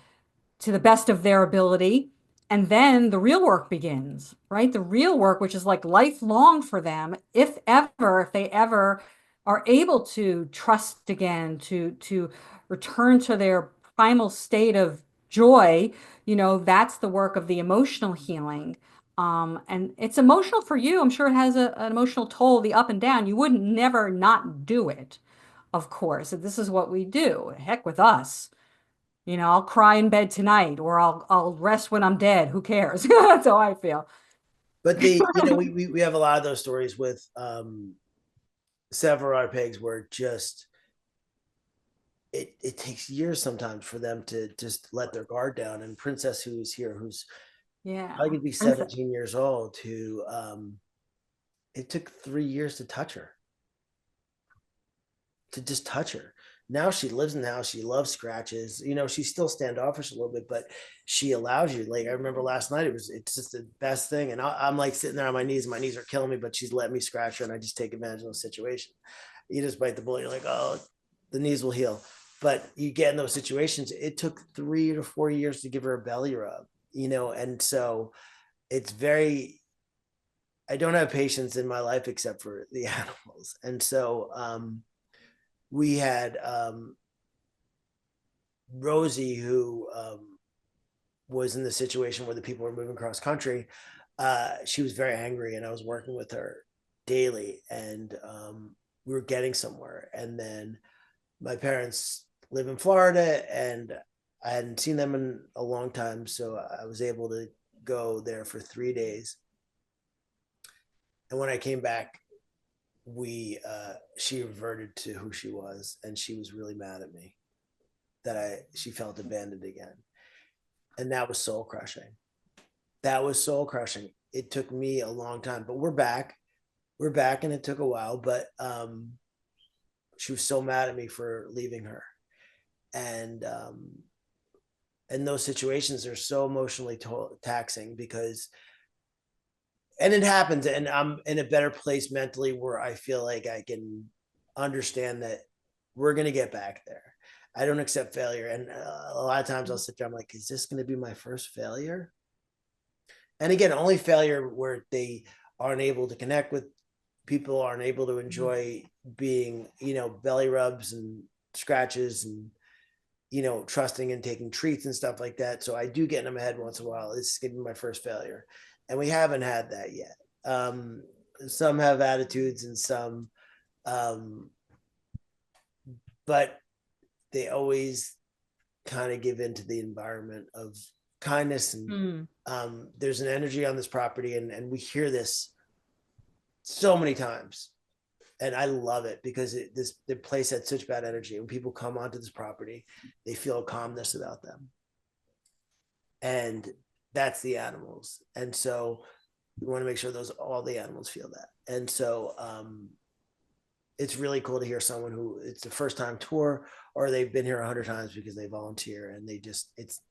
to the best of their ability. And then the real work begins, right? The real work, which is like lifelong for them, if they ever are able to trust again, to return to their primal state of joy, that's the work of the emotional healing. And it's emotional for you. I'm sure it has an emotional toll, the up and down. You wouldn't never not do it, of course. This is what we do. Heck with us. I'll cry in bed tonight, or I'll rest when I'm dead. Who cares? That's how I feel. But we have a lot of those stories with several of our pigs where just it takes years sometimes for them to just let their guard down. And Princess, who's here, who's I Yeah. could be Princess. 17 years old, who it took 3 years to touch her, to just touch her. Now she lives in the house. She loves scratches. She's still standoffish a little bit, but she allows you. Like I remember last night, it's just the best thing. And I'm like sitting there on my knees. My knees are killing me, but she's letting me scratch her, and I just take advantage of the situation. You just bite the bullet. You're like, oh, the knees will heal. But you get in those situations. It took 3 to 4 years to give her a belly rub. And so it's very. I don't have patience in my life except for the animals, and so we had Rosie, who was in the situation where the people were moving cross country. She was very angry, and I was working with her daily, and we were getting somewhere. And then my parents live in Florida, and I hadn't seen them in a long time, so I was able to go there for 3 days. And when I came back, we she reverted to who she was, and she was really mad at me that she felt abandoned again. And that was soul crushing. That was soul crushing. It took me a long time, but we're back. We're back, and it took a while, but she was so mad at me for leaving her. And those situations are so emotionally taxing, because and it happens, and I'm in a better place mentally where I feel like I can understand that we're going to get back there. I don't accept failure. And a lot of times I'll sit there, I'm like, is this going to be my first failure? And again, only failure where they aren't able to connect with people, aren't able to enjoy being, belly rubs and scratches, and trusting and taking treats and stuff like that. So I do get in my head once in a while, this is going to be my first failure. And we haven't had that yet. Some have attitudes, and some, um, but they always kind of give into the environment of kindness. And Hmm. there's an energy on this property, and we hear this so many times. And I love it, because the place had such bad energy. When people come onto this property, they feel a calmness about them, and that's the animals. And so we want to make sure all the animals feel that. And so it's really cool to hear someone who it's the first time tour, or they've been here 100 times because they volunteer, and they just it's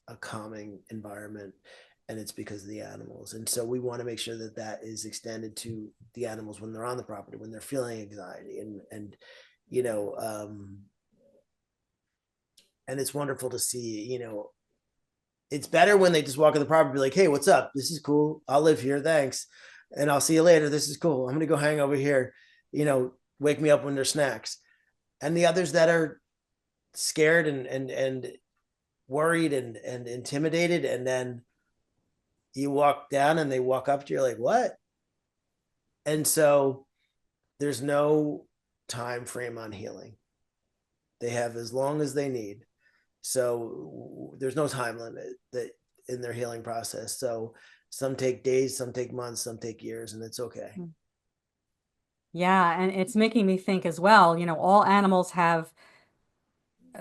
a calming environment, and it's because of the animals. And so we want to make sure that that is extended to the animals when they're on the property, when they're feeling anxiety, and you know, and it's wonderful to see, it's better when they just walk on the property, be like, hey, what's up? This is cool. I'll live here. Thanks. And I'll see you later. This is cool. I'm going to go hang over here. Wake me up when there's snacks. And the others that are scared and worried and intimidated. And then you walk down and they walk up to you, like, what? And so there's no time frame on healing. They have as long as they need. So there's no time limit that in their healing process. So some take days, some take months, some take years, and it's okay. Yeah, and it's making me think as well, all animals have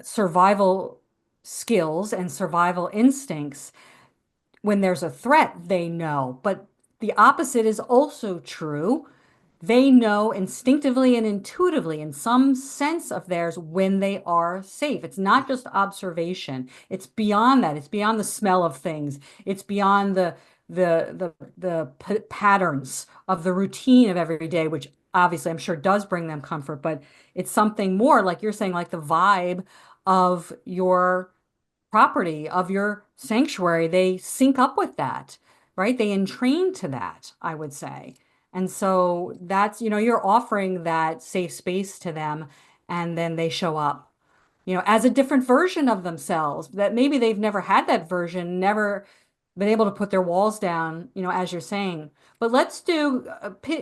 survival skills and survival instincts. When there's a threat, they know, but the opposite is also true. They know instinctively and intuitively, in some sense of theirs, when they are safe. It's not just observation. It's beyond that. It's beyond the smell of things. It's beyond the patterns of the routine of every day, which obviously I'm sure does bring them comfort, but it's something more, like you're saying, like the vibe of your property, of your sanctuary. They sync up with that, right? They entrain to that, I would say. And so that's, you're offering that safe space to them, and then they show up, as a different version of themselves that maybe they've never had that version, never been able to put their walls down, as you're saying. But let's do,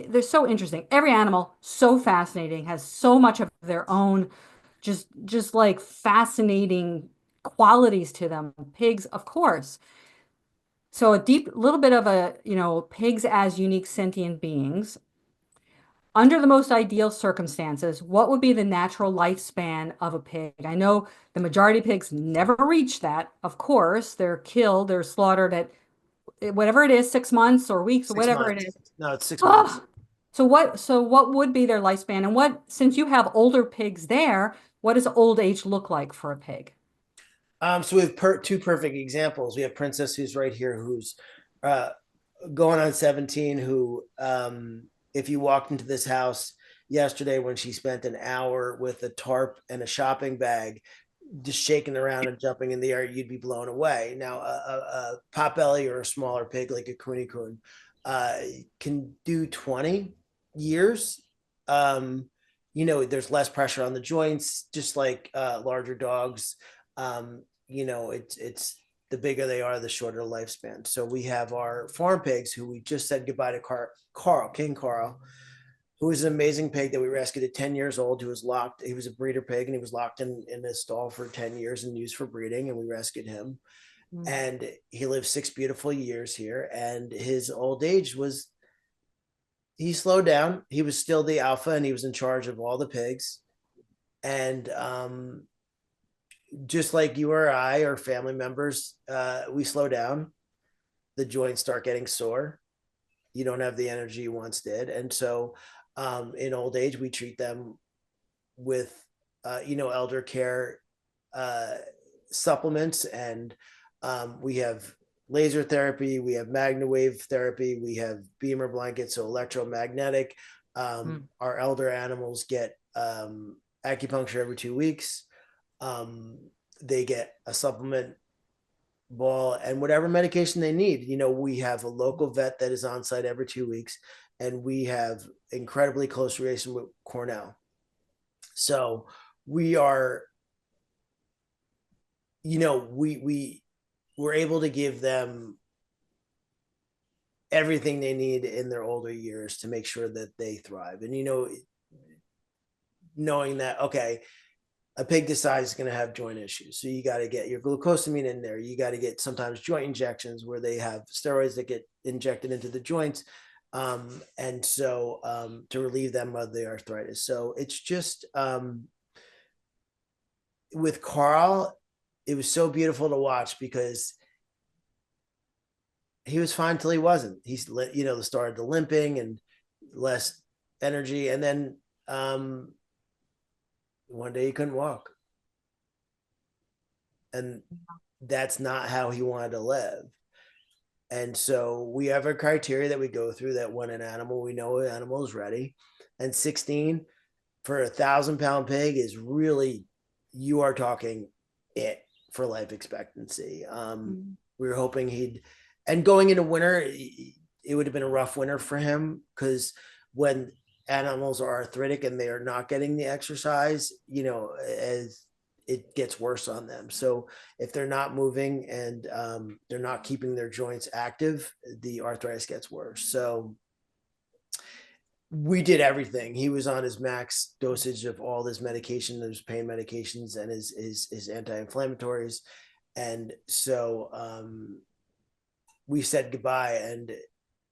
they're so interesting. Every animal, so fascinating, has so much of their own, just like fascinating qualities to them. Pigs, of course. So a deep little bit of a, pigs as unique sentient beings. Under the most ideal circumstances, what would be the natural lifespan of a pig? I know the majority of pigs never reach that. Of course, they're killed, they're slaughtered at whatever it is, 6 months or weeks or Six whatever it months. is. No, it's 6 months. Oh, so what would be their lifespan? And since you have older pigs there, what does old age look like for a pig? So we have two perfect examples. We have Princess, who's right here, who's uh, going on 17, who, if you walked into this house yesterday when she spent an hour with a tarp and a shopping bag, just shaking around and jumping in the air, you'd be blown away. Now, a potbelly or a smaller pig like a Kuni Kun can do 20 years. There's less pressure on the joints, just like larger dogs. It's the bigger they are, the shorter the lifespan. So we have our farm pigs, who we just said goodbye to Carl, King Carl, who was an amazing pig that we rescued at 10 years old, who was locked. He was a breeder pig, and he was locked in a stall for 10 years and used for breeding. And we rescued him. Mm. And he lived 6 beautiful years here. And his old age was, he slowed down. He was still the alpha, and he was in charge of all the pigs. And just like you or I or family members, we slow down. The joints start getting sore. You don't have the energy you once did. And so in old age, we treat them with, elder care uh, supplements. And we have laser therapy, we have magna wave therapy, we have beamer blankets, so electromagnetic. Mm. Our elder animals get acupuncture every 2 weeks. Um, they get a supplement ball and whatever medication they need. We have a local vet that is on site every 2 weeks, and we have incredibly close relation with Cornell. So we are, we're able to give them everything they need in their older years to make sure that they thrive. And knowing that, okay, a pig this size is going to have joint issues, so you got to get your glucosamine in there. You got to get sometimes joint injections where they have steroids that get injected into the joints, and so to relieve them of the arthritis. So it's just with Carl, it was so beautiful to watch because he was fine till he wasn't. He's started the limping and less energy, and then um, one day he couldn't walk, and that's not how he wanted to live. And so we have a criteria that we go through that when an animal, we know an animal is ready. And 16 for 1,000 pound pig is really, you are talking it for life expectancy. Mm. We were hoping and going into winter, it would have been a rough winter for him because when animals are arthritic and they are not getting the exercise, as it gets worse on them. So if they're not moving and they're not keeping their joints active, the arthritis gets worse. So we did everything. He was on his max dosage of all his medication, his pain medications, and his anti-inflammatories. And so we said goodbye. And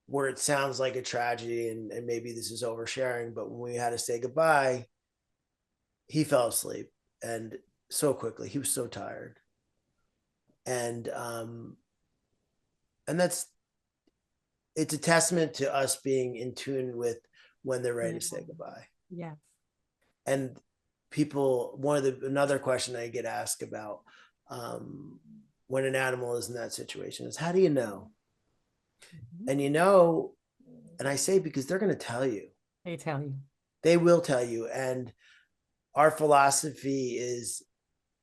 where it sounds like a tragedy, and maybe this is oversharing, but when we had to say goodbye, he fell asleep, and so quickly. He was so tired. And and that's it's a testament to us being in tune with when they're ready Yeah. to say goodbye. Yes. And people, another question I get asked about um, when an animal is in that situation is, how do you know? Mhm. And and I say, because they're going to tell you. They tell you. They will tell you. And our philosophy is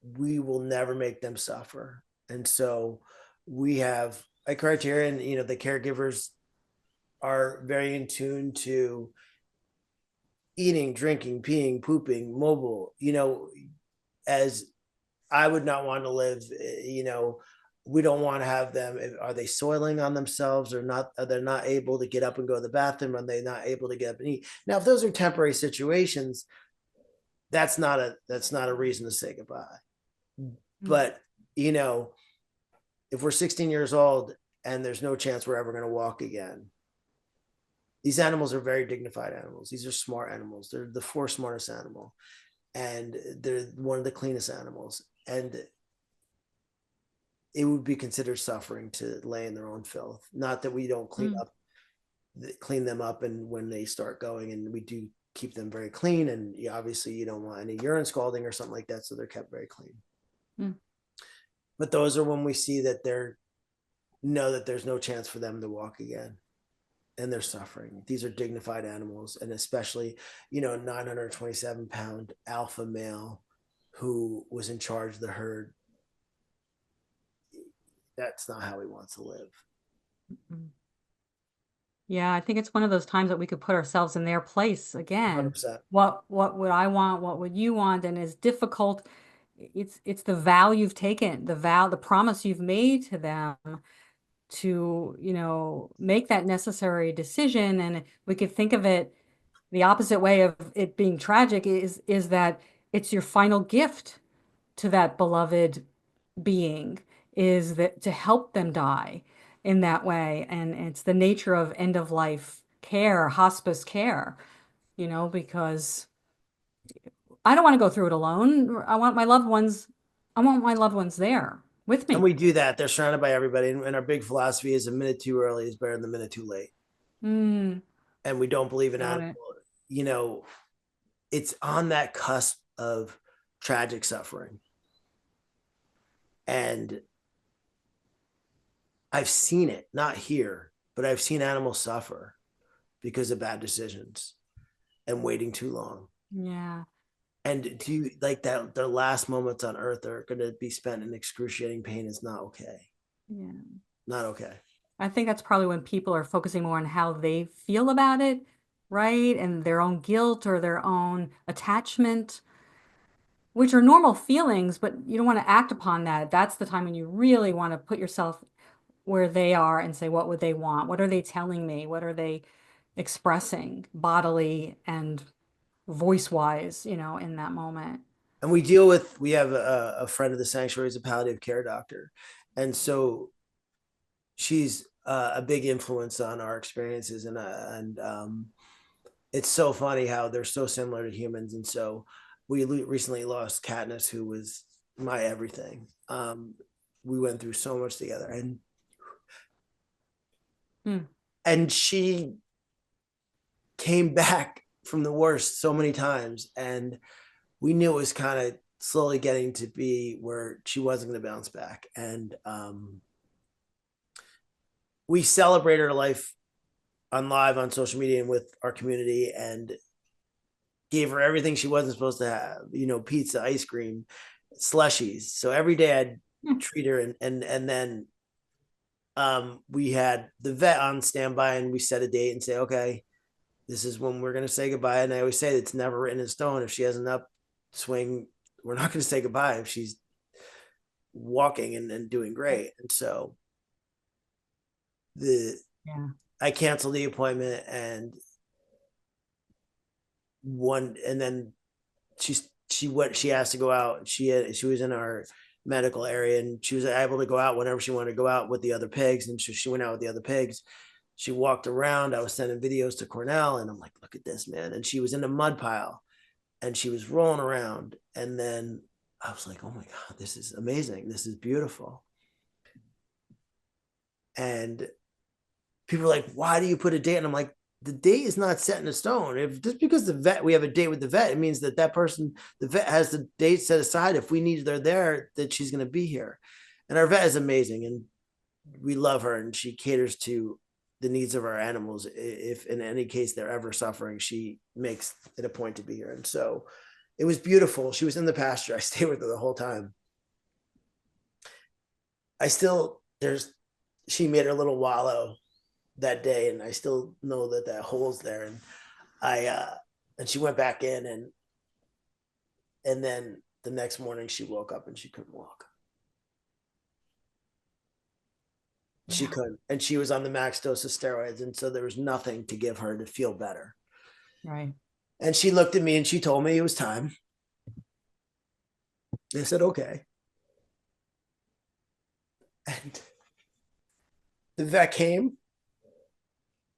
we will never make them suffer. And so we have a criterion, the caregivers are very in tune to eating, drinking, peeing, pooping, mobile, as I would not want to live, we don't want to have them. Are they soiling on themselves or not? Are they not able to get up and go to the bathroom? Are they not able to get up and eat? Now, if those are temporary situations, that's not a reason to say goodbye. Mm. But, if we're 16 years old and there's no chance we're ever going to walk again, these animals are very dignified animals. These are smart animals. They're the fourth smartest animal, and they're one of the cleanest animals. And it would be considered suffering to lay in their own filth. Not that we don't Mm. clean them up, and when they start going, and we do keep them very clean. And obviously, you don't want any urine scalding or something like that, so they're kept very clean. Mm. But those are when we see that know that there's no chance for them to walk again, and they're suffering. These are dignified animals, and especially 927-pound alpha male who was in charge of the herd. That's not how he wants to live. Mm. Yeah, I think it's one of those times that we could put ourselves in their place again. 100%. What would I want? What would you want? And it's difficult. It's the vow you've taken, the promise you've made to them to, make that necessary decision. And we could think of it the opposite way of it being tragic is that it's your final gift to that beloved being, is that to help them die in that way. And it's the nature of end of life care, hospice care, because I don't want to go through it alone. I want my loved ones there with And me. we do that. They're surrounded by everybody. And our big philosophy is a minute too early is better than a minute too late. Mm, And we don't believe in got animal, it. you know, it's on that cusp of tragic suffering. And I've seen it, not here, but I've seen animals suffer because of bad decisions and waiting too long. Yeah. And do you like that their last moments on earth are going to be spent in excruciating pain is not okay. Yeah. Not okay. I think that's probably when people are focusing more on how they feel about it, right? And their own guilt or their own attachment, which are normal feelings, but you don't want to act upon that. That's the time when you really want to put yourself where they are and say, what would they want? What are they telling me? What are they expressing bodily and voice-wise, in that moment? And we have a friend of the sanctuary is a palliative care doctor. And so she's a big influence on our experiences. And it's so funny how they're so similar to humans. And so we recently lost Katniss, who was my everything. We went through so much together, Hmm. and she came back from the worst so many times, and we knew it was kind of slowly getting to be where she wasn't going to bounce back. And we celebrated her life on live on social media and with our community, and gave her everything she wasn't supposed to have, pizza, ice cream, slushies. So every day I'd treat her, and then we had the vet on standby, and we set a date and say, okay, this is when we're going to say goodbye. And I always say it's never written in stone. If she has an upswing, we're not going to say goodbye if she's walking and doing great. And so Yeah. I canceled the appointment, and then she asked to go out. She was in our medical area, and she was able to go out whenever she wanted to go out with the other pigs. And so she went out with the other pigs. She walked around. I was sending videos to Cornell, and I'm like, look at this, man. And she was in a mud pile, and she was rolling around. And then I was like, oh my God, this is amazing. This is beautiful. And people are like, why do you put a date? And I'm like, the date is not set in stone. If just because we have a date with the vet, it means that person, the vet, has the date set aside. If we need her there, that she's going to be here. And our vet is amazing, and we love her, and she caters to the needs of our animals. If in any case they're ever suffering, she makes it a point to be here. And so it was beautiful. She was in the pasture. I stayed with her the whole time. She made her little wallow that day, and I still know that hole's there. And and she went back in, and then the next morning she woke up and she couldn't walk. Yeah. She couldn't, and she was on the max dose of steroids, and so there was nothing to give her to feel better. Right. And she looked at me and she told me it was time. I said, okay. And the vet came,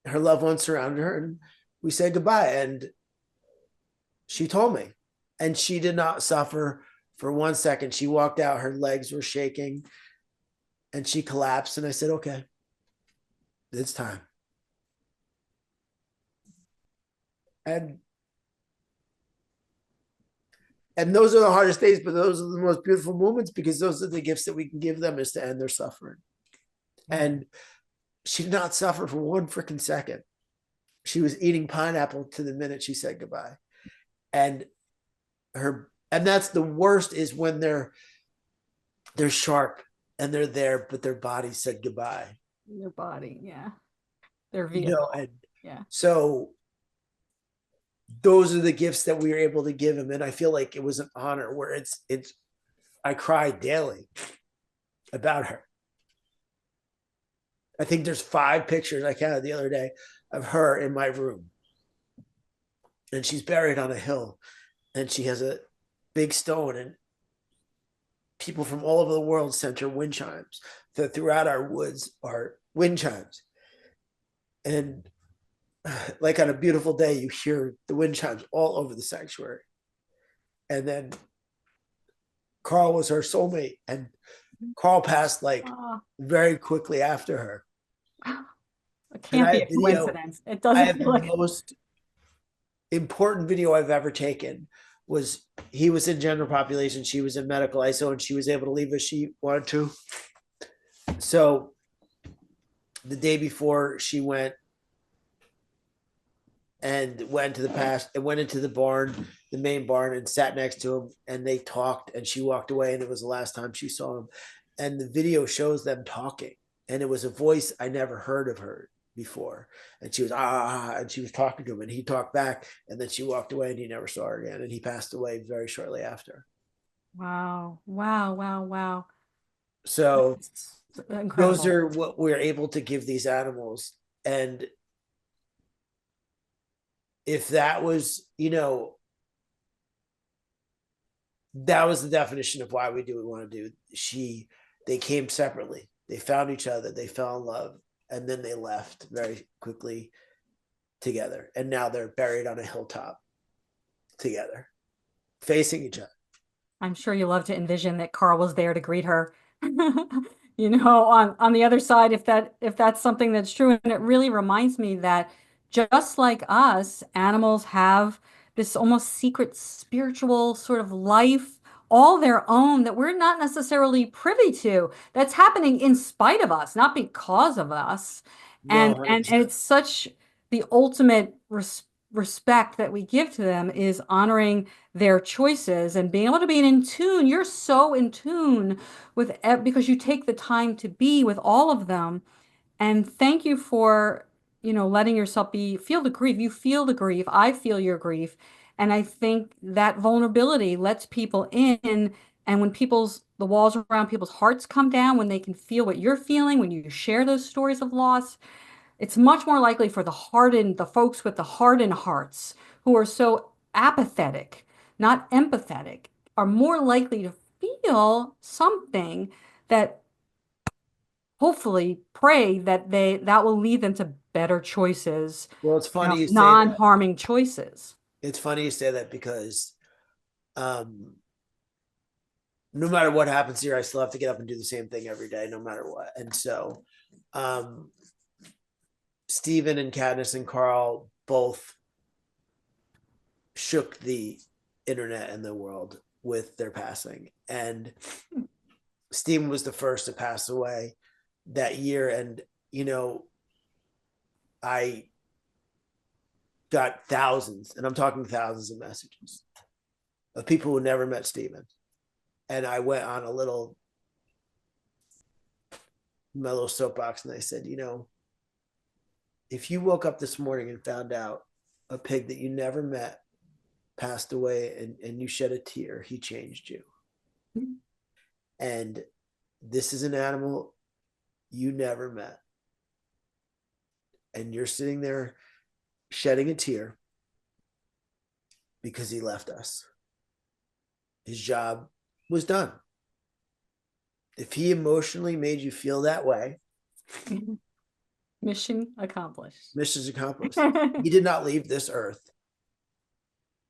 her loved ones surrounded her, and we said goodbye. And she told me, and she did not suffer for 1 second. She walked out, her legs were shaking, and she collapsed. And I said, okay, it's time. And those are the hardest days, but those are the most beautiful moments, because those are the gifts that we can give them, is to end their suffering. And she did not suffer for 1 freaking second. She was eating pineapple to the minute she said goodbye. And that's the worst, is when they're sharp and they're there, but their body said goodbye. Their body, yeah. Their vehicle. So those are the gifts that we were able to give him. And I feel like it was an honor, where I cry daily about her. I think there's 5 pictures I counted the other day of her in my room. And she's buried on a hill, and she has a big stone, and people from all over the world sent her wind chimes. That throughout our woods are wind chimes. And like on a beautiful day, you hear the wind chimes all over the sanctuary. And then Carl was her soulmate, and Carl passed very quickly after her. It can't be a coincidence. It doesn't feel like the most important video I've ever taken. Was he was in general population, she was in medical ISO, and she was able to leave if she wanted to. So the day before, she went into the barn, the main barn, and sat next to him, and they talked, and she walked away, and it was the last time she saw him. And the video shows them talking, and it was a voice I never heard of her before. And she was and she was talking to him, and he talked back, and then she walked away, and he never saw her again, and he passed away very shortly after. Wow. So those are what we're able to give these animals. And if that was, that was the definition of why we do what we want to do. They came separately, they found each other, they fell in love, and then they left very quickly together. And now they're buried on a hilltop together, facing each other. I'm sure you love to envision that Carl was there to greet her, on the other side, if that's something that's true. And it really reminds me that just like us, animals have this almost secret spiritual sort of life all their own that we're not necessarily privy to. That's happening in spite of us, not because of us. No, And 100%. it's such the ultimate respect that we give to them is honoring their choices and being able to be in tune. You're so in tune with because you take the time to be with all of them. And thank you for, letting yourself feel the grief. You feel the grief. I feel your grief. And I think that vulnerability lets people in. And when the walls around people's hearts come down, when they can feel what you're feeling, when you share those stories of loss, it's much more likely for the folks with the hardened hearts who are so apathetic, not empathetic, are more likely to feel something that hopefully pray that will lead them to better choices, Well, it's funny you say that. non-harming choices. It's funny you say that because um, no matter what happens here, I still have to get up and do the same thing every day, no matter what. And so, um, Stephen and Katniss and Carl both shook the internet and the world with their passing. And Stephen was the first to pass away that year. And, you know, I got thousands, and I'm talking thousands of messages of people who never met Stephen. And I went on my little soapbox, and I said, if you woke up this morning and found out a pig that you never met passed away and you shed a tear, he changed you. And this is an animal you never met. And you're sitting there shedding a tear because he left us. His job was done. If he emotionally made you feel that way, Mission accomplished. mission's accomplished. He did not leave this earth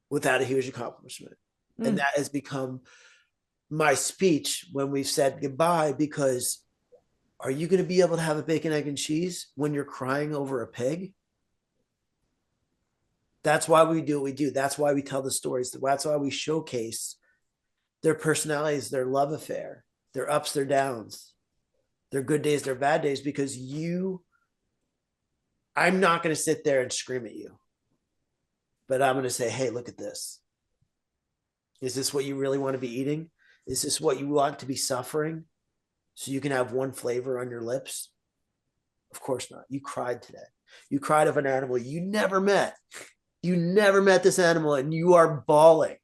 without a huge accomplishment. And that has become my speech when we've said goodbye, because are you going to be able to have a bacon, egg, and cheese when you're crying over a pig? That's why we do what we do. That's why we tell the stories. That's why we showcase their personalities, their love affair, their ups, their downs, their good days, their bad days, because I'm not going to sit there and scream at you, but I'm going to say, hey, look at this. Is this what you really want to be eating? Is this what you want to be suffering so you can have one flavor on your lips? Of course not. You cried today. You cried of an animal you never met. You never met this animal, and you are bawling.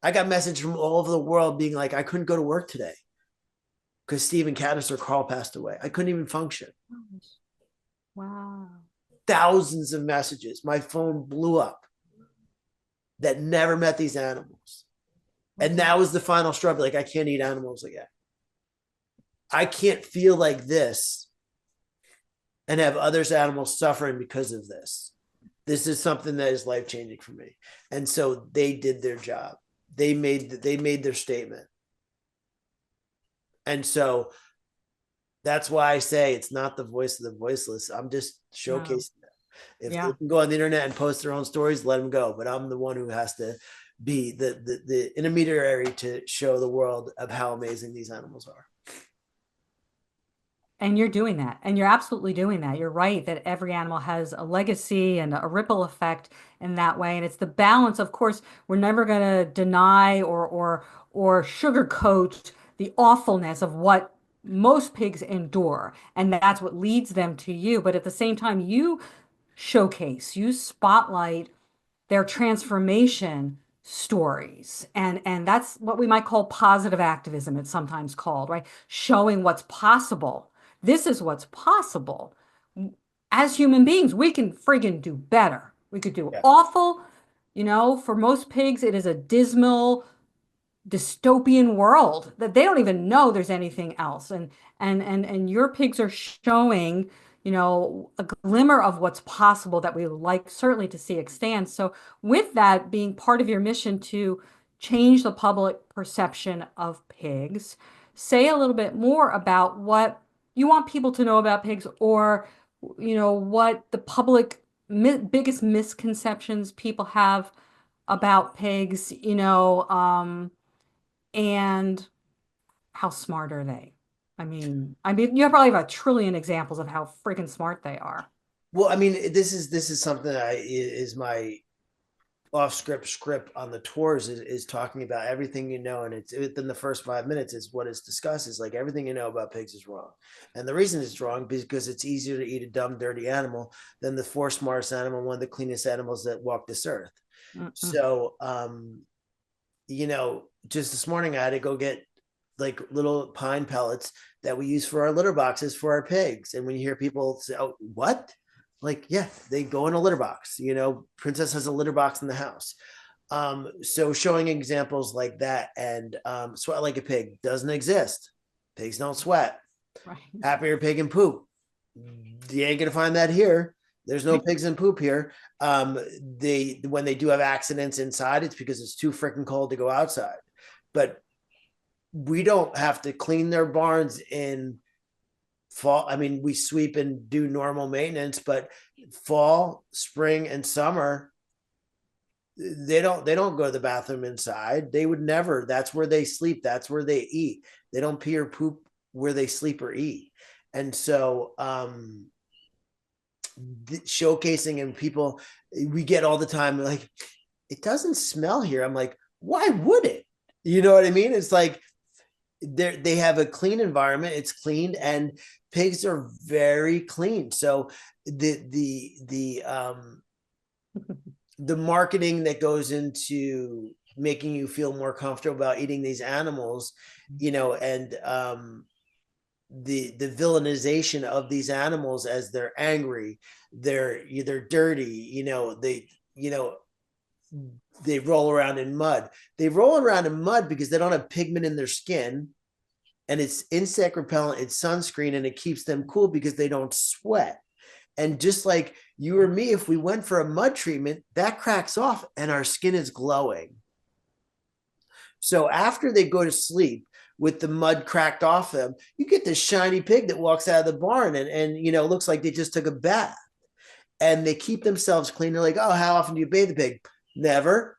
I got messages from all over the world being like, I couldn't go to work today because Stephen Katniss or Carl passed away. I couldn't even function. Wow. Thousands of messages. My phone blew up that never met these animals. And that was the final straw. Like, I can't eat animals again. I can't feel like this and have others' animals suffering because of this. This is something that is life-changing for me. And so they did their job. They made their statement. And so that's why I say it's not the voice of the voiceless. I'm just showcasing them. If they can go on the internet and post their own stories, let them go. But I'm the one who has to be the intermediary to show the world of how amazing these animals are. And you're doing that. And you're absolutely doing that. You're right that every animal has a legacy and a ripple effect in that way. And it's the balance. Of course, we're never going to deny or sugarcoat the awfulness of what most pigs endure. And that's what leads them to you. But at the same time, you spotlight their transformation stories. And that's what we might call positive activism, it's sometimes called, right? Showing what's possible. This is what's possible. As human beings, we can friggin' do better. We could do awful. For most pigs, it is a dismal, dystopian world that they don't even know there's anything else. And your pigs are showing, a glimmer of what's possible that we would like certainly to see extend. So with that being part of your mission to change the public perception of pigs, say a little bit more about what you want people to know about pigs, or what the public biggest misconceptions people have about pigs, and how smart are they? I mean, you probably have a trillion examples of how freaking smart they are. Well, I mean, this is something that is my off script on the tours is talking about everything you know, and it's within the first 5 minutes is what is discussed is like everything you know about pigs is wrong, and the reason it's wrong because it's easier to eat a dumb dirty animal than the fourth smartest animal, one of the cleanest animals that walk this earth. Mm-mm. So just this morning I had to go get like little pine pellets that we use for our litter boxes for our pigs. And when you hear people say, "Oh, what?" Like, yeah, they go in a litter box. Princess has a litter box in the house. So showing examples like that, and sweat like a pig doesn't exist. Pigs don't sweat. Right. Happier pig and poop. You ain't gonna find that here. There's no pigs and poop here. They when they do have accidents inside, it's because it's too freaking cold to go outside. But we don't have to clean their barns in fall. I mean, we sweep and do normal maintenance, but fall, spring, and summer, they don't go to the bathroom inside. They would never. That's where they sleep. That's where they eat. They don't pee or poop where they sleep or eat. And so showcasing and people we get all the time like it doesn't smell here. I'm like, why would it? You know what I mean? It's like they have a clean environment. It's clean, and pigs are very clean. So the marketing that goes into making you feel more comfortable about eating these animals, and the villainization of these animals as they're angry, they're dirty, they roll around in mud. They roll around in mud because they don't have pigment in their skin, and it's insect repellent, it's sunscreen, and it keeps them cool because they don't sweat. And just like you or me, if we went for a mud treatment, that cracks off and our skin is glowing. So after they go to sleep with the mud cracked off them, you get this shiny pig that walks out of the barn and looks like they just took a bath. And they keep themselves clean. They're like, oh, how often do you bathe the pig? Never.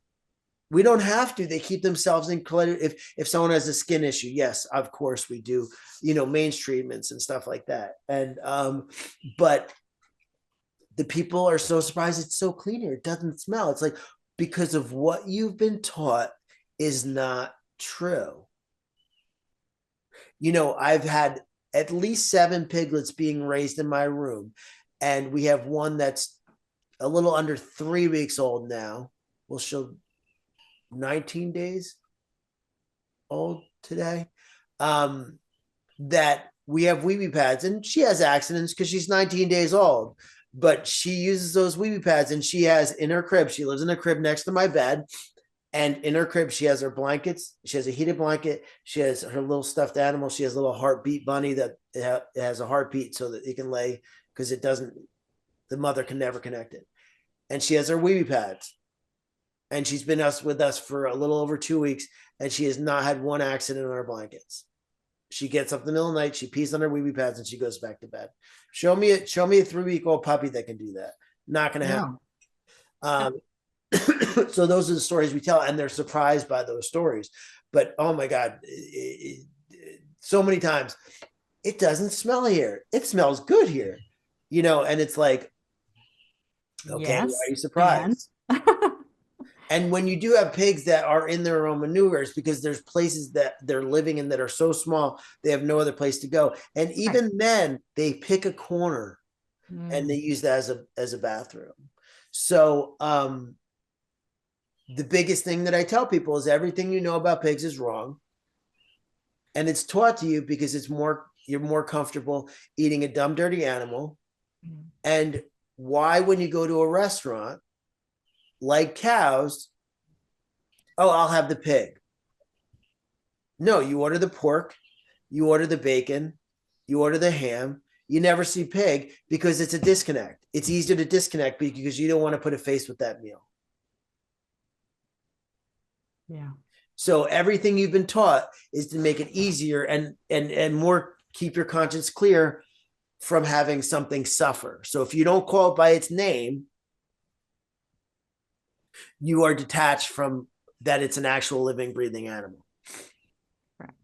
We don't have to. They keep themselves in clean. If someone has a skin issue, yes, of course we do, mange treatments and stuff like that. And but the people are so surprised it's so clean here. It doesn't smell. It's like because of what you've been taught is not true. I've had at least 7 piglets being raised in my room, and we have one that's a little under 3 weeks old now. Well, she'll 19 days old today. That we have wee pads, and she has accidents because she's 19 days old, but she uses those wee pads, and she has in her crib, she lives in a crib next to my bed, and in her crib she has her blankets, she has a heated blanket, she has her little stuffed animal, she has a little heartbeat bunny that has a heartbeat so that it can lay, because the mother can never connect it, and she has her wee pads, and she's been with us for a little over 2 weeks, and she has not had one accident on her blankets. She gets up in the middle of the night, she pees on her wee pads, and she goes back to bed. Show me a 3-week-old puppy that can do that. Not going to happen. So those are the stories we tell, and they're surprised by those stories. But oh my God, so many times it doesn't smell here. It smells good here, and it's like, okay, why are you surprised? And when you do have pigs that are in their own maneuvers, because there's places that they're living in that are so small, they have no other place to go. And even then, they pick a corner and they use that as a bathroom. So the biggest thing that I tell people is everything you know about pigs is wrong. And it's taught to you because you're more comfortable eating a dumb, dirty animal. And why, when you go to a restaurant, like cows, oh, I'll have the pig. No, you order the pork, you order the bacon, you order the ham. You never see pig because it's a disconnect. It's easier to disconnect because you don't want to put a face with that meal. Yeah. So everything you've been taught is to make it easier and more keep your conscience clear from having something suffer. So if you don't call it by its name, you are detached from that it's an actual living, breathing animal. Correct.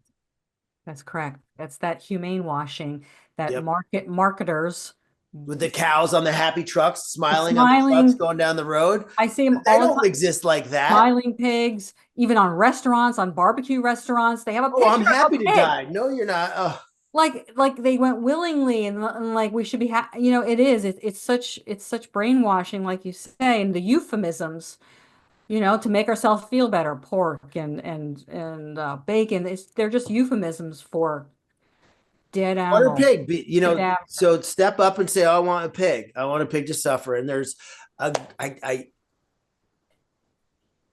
That's correct. That's that humane washing that Yep. marketers, With the cows on the happy trucks, the smiling on the trucks smiling, going down the road. I see them They all the don't time. exist like that. Smiling pigs, even on restaurants, on barbecue restaurants, they have a Oh, I'm picture of happy a to pig. die. No, you're not. Oh, Like they went willingly, and like we should be it is it's such brainwashing, like you say, and the euphemisms, to make ourselves feel better. Pork and bacon, they're just euphemisms for dead want a animals, pig. cadaver. So step up and say, oh, I want a pig. I want a pig to suffer. And there's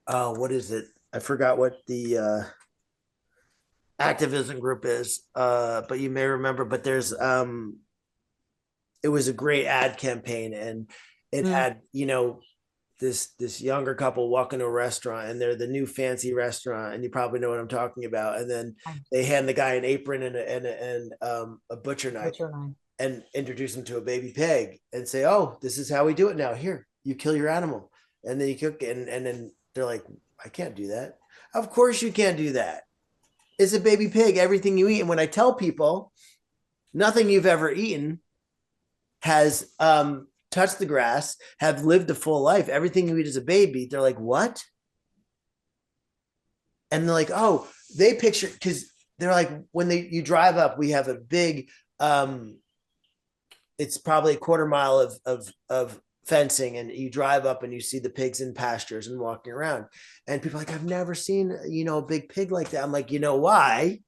what is it? I forgot what the activism group is, but you may remember. But it was a great ad campaign, and it Mm, had this younger couple walk into a restaurant, and they're the new fancy restaurant, and you probably know what I'm talking about. And then I they hand the guy an apron and a butcher knife butcher knife. and introduce him to a baby pig and say, "Oh, this is how we do it now. Here, you kill your animal, and then you cook it." And then they're like, "I can't do that." Of course, you can't do that. It's a baby pig. Everything you eat, and when I tell people, nothing you've ever eaten has touched the grass, have lived a full life. Everything you eat as a baby, they're like, "What?" And they're like, "Oh, they picture," because they're like, when you drive up, we have a big it's probably a quarter mile of fencing, and you drive up and you see the pigs in pastures and walking around, and people are like, I've never seen a big pig like that. I'm like, why?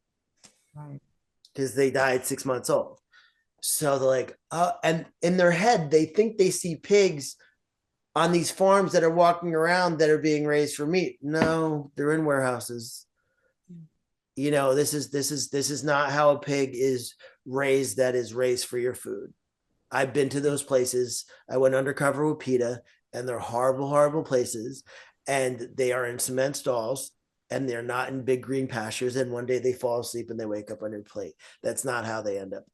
Right. Because they died 6 months old. So they're like, and in their head they think they see pigs on these farms that are walking around that are being raised for meat. No, they're in warehouses. This is not how a pig is raised, that is raised for your food. I've been to those places. I went undercover with PETA, and they're horrible, horrible places. And they are in cement stalls, and they're not in big green pastures. And one day they fall asleep and they wake up on your plate. That's not how they end up.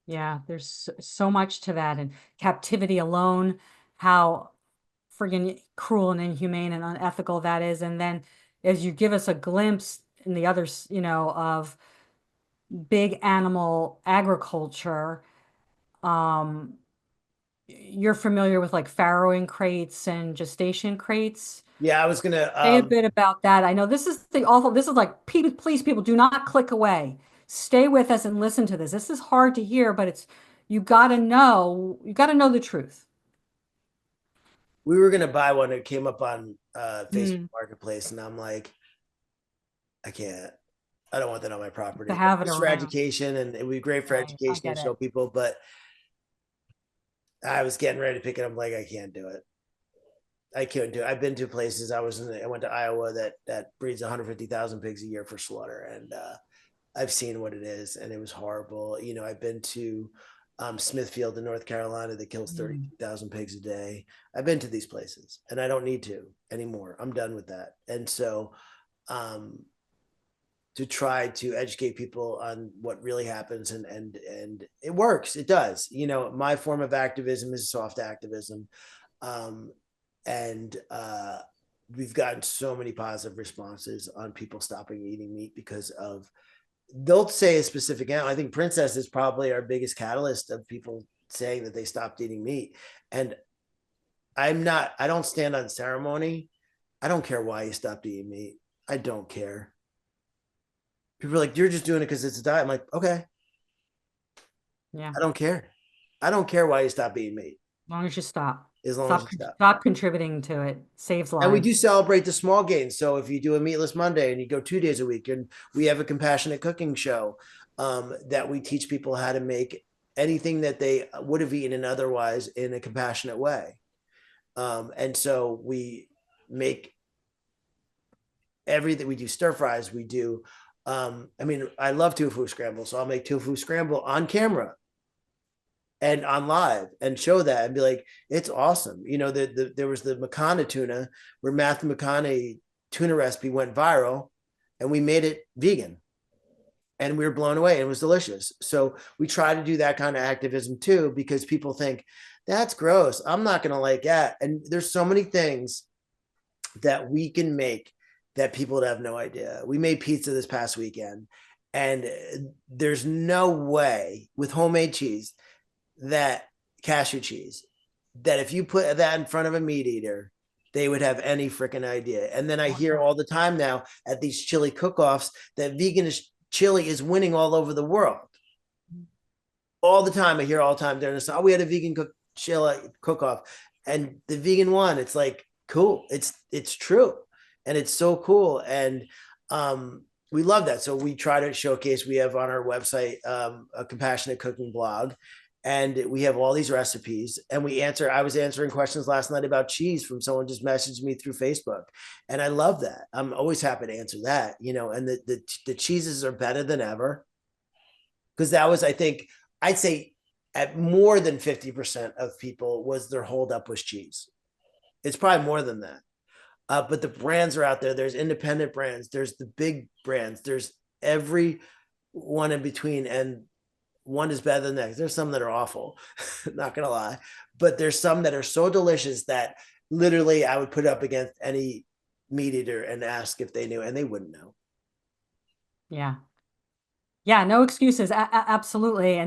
Yeah, there's so much to that, and captivity alone, how friggin' cruel and inhumane and unethical that is. And then as you give us a glimpse in the others, of big animal agriculture, um, you're familiar with like farrowing crates and gestation crates. Yeah, I was gonna. Say a bit about that. I know this is like, please, people, do not click away. Stay with us and listen to this. This is hard to hear, but you got to know the truth. We were gonna buy one. It came up on Facebook Mm, Marketplace, and I'm like, I can't. I don't want that on my to property. have it Just for around. education, and it would be great for Right. I education and get it. show people. But I was getting ready to pick it up. I'm like, I can't do it. I couldn't do it. I've been to places. I went to Iowa that breeds 150,000 pigs a year for slaughter, and I've seen what it is, and it was horrible. I've been to Smithfield in North Carolina that kills Mm. 32,000 pigs a day. I've been to these places, and I don't need to anymore. I'm done with that. And so, um, to try to educate people on what really happens, and it works. It does. My form of activism is soft activism. Um, and we've gotten so many positive responses on people stopping eating meat because of, they'll say a specific animal. I think Princess is probably our biggest catalyst of people saying that they stopped eating meat. And I don't stand on ceremony. I don't care why you stopped eating meat. I don't care. People are like, you're just doing it because it's a diet. I'm like, okay, Yeah. I don't care. I don't care why you stop eating meat, As long as you stop. as long as Stop, you stop. stop contributing to it. Saves And we do lives. celebrate the small gains. So if you do a meatless Monday and you go 2 days a week, and we have a compassionate cooking show that we teach people how to make anything that they would have eaten otherwise in a compassionate way. And so we make everything. We do stir fries. We do. I love tofu scramble, so I'll make tofu scramble on camera and on live and show that and be like, it's awesome. There was the Makana tuna where Matthew McConaughey tuna recipe went viral, and we made it vegan, and we were blown away. It was delicious. So we try to do that kind of activism too, because people think That's gross. I'm not gonna like that. And there's so many things that we can make that people would have no idea. We made pizza this past weekend, and there's no way with homemade cheese that cashew cheese that if you put that in front of a meat eater, they would have any freaking idea. And then I hear all the time now at these chili cook-offs that vegan chili is winning all over the world. All the time, I hear all the time. They're just, oh, we had a vegan chili cook-off, and the vegan one, it's like cool. It's true, and it's so cool, and we love that. So we try to showcase. We have on our website a compassionate cooking blog, and we have all these recipes, and we answer. I was answering questions last night about cheese from someone just messaged me through Facebook, and I love that. I'm always happy to answer that, and the cheeses are better than ever, because that was, I think, I'd say at more than 50% of people was their holdup was cheese. It's probably more than that. But the brands are out there. There's independent brands. There's the big brands. There's every one in between, and one is better than the next. There's some that are awful, not gonna lie, but there's some that are so delicious that literally I would put up against any meat eater and ask if they knew, and they wouldn't know. Yeah. Yeah, no excuses. Absolutely.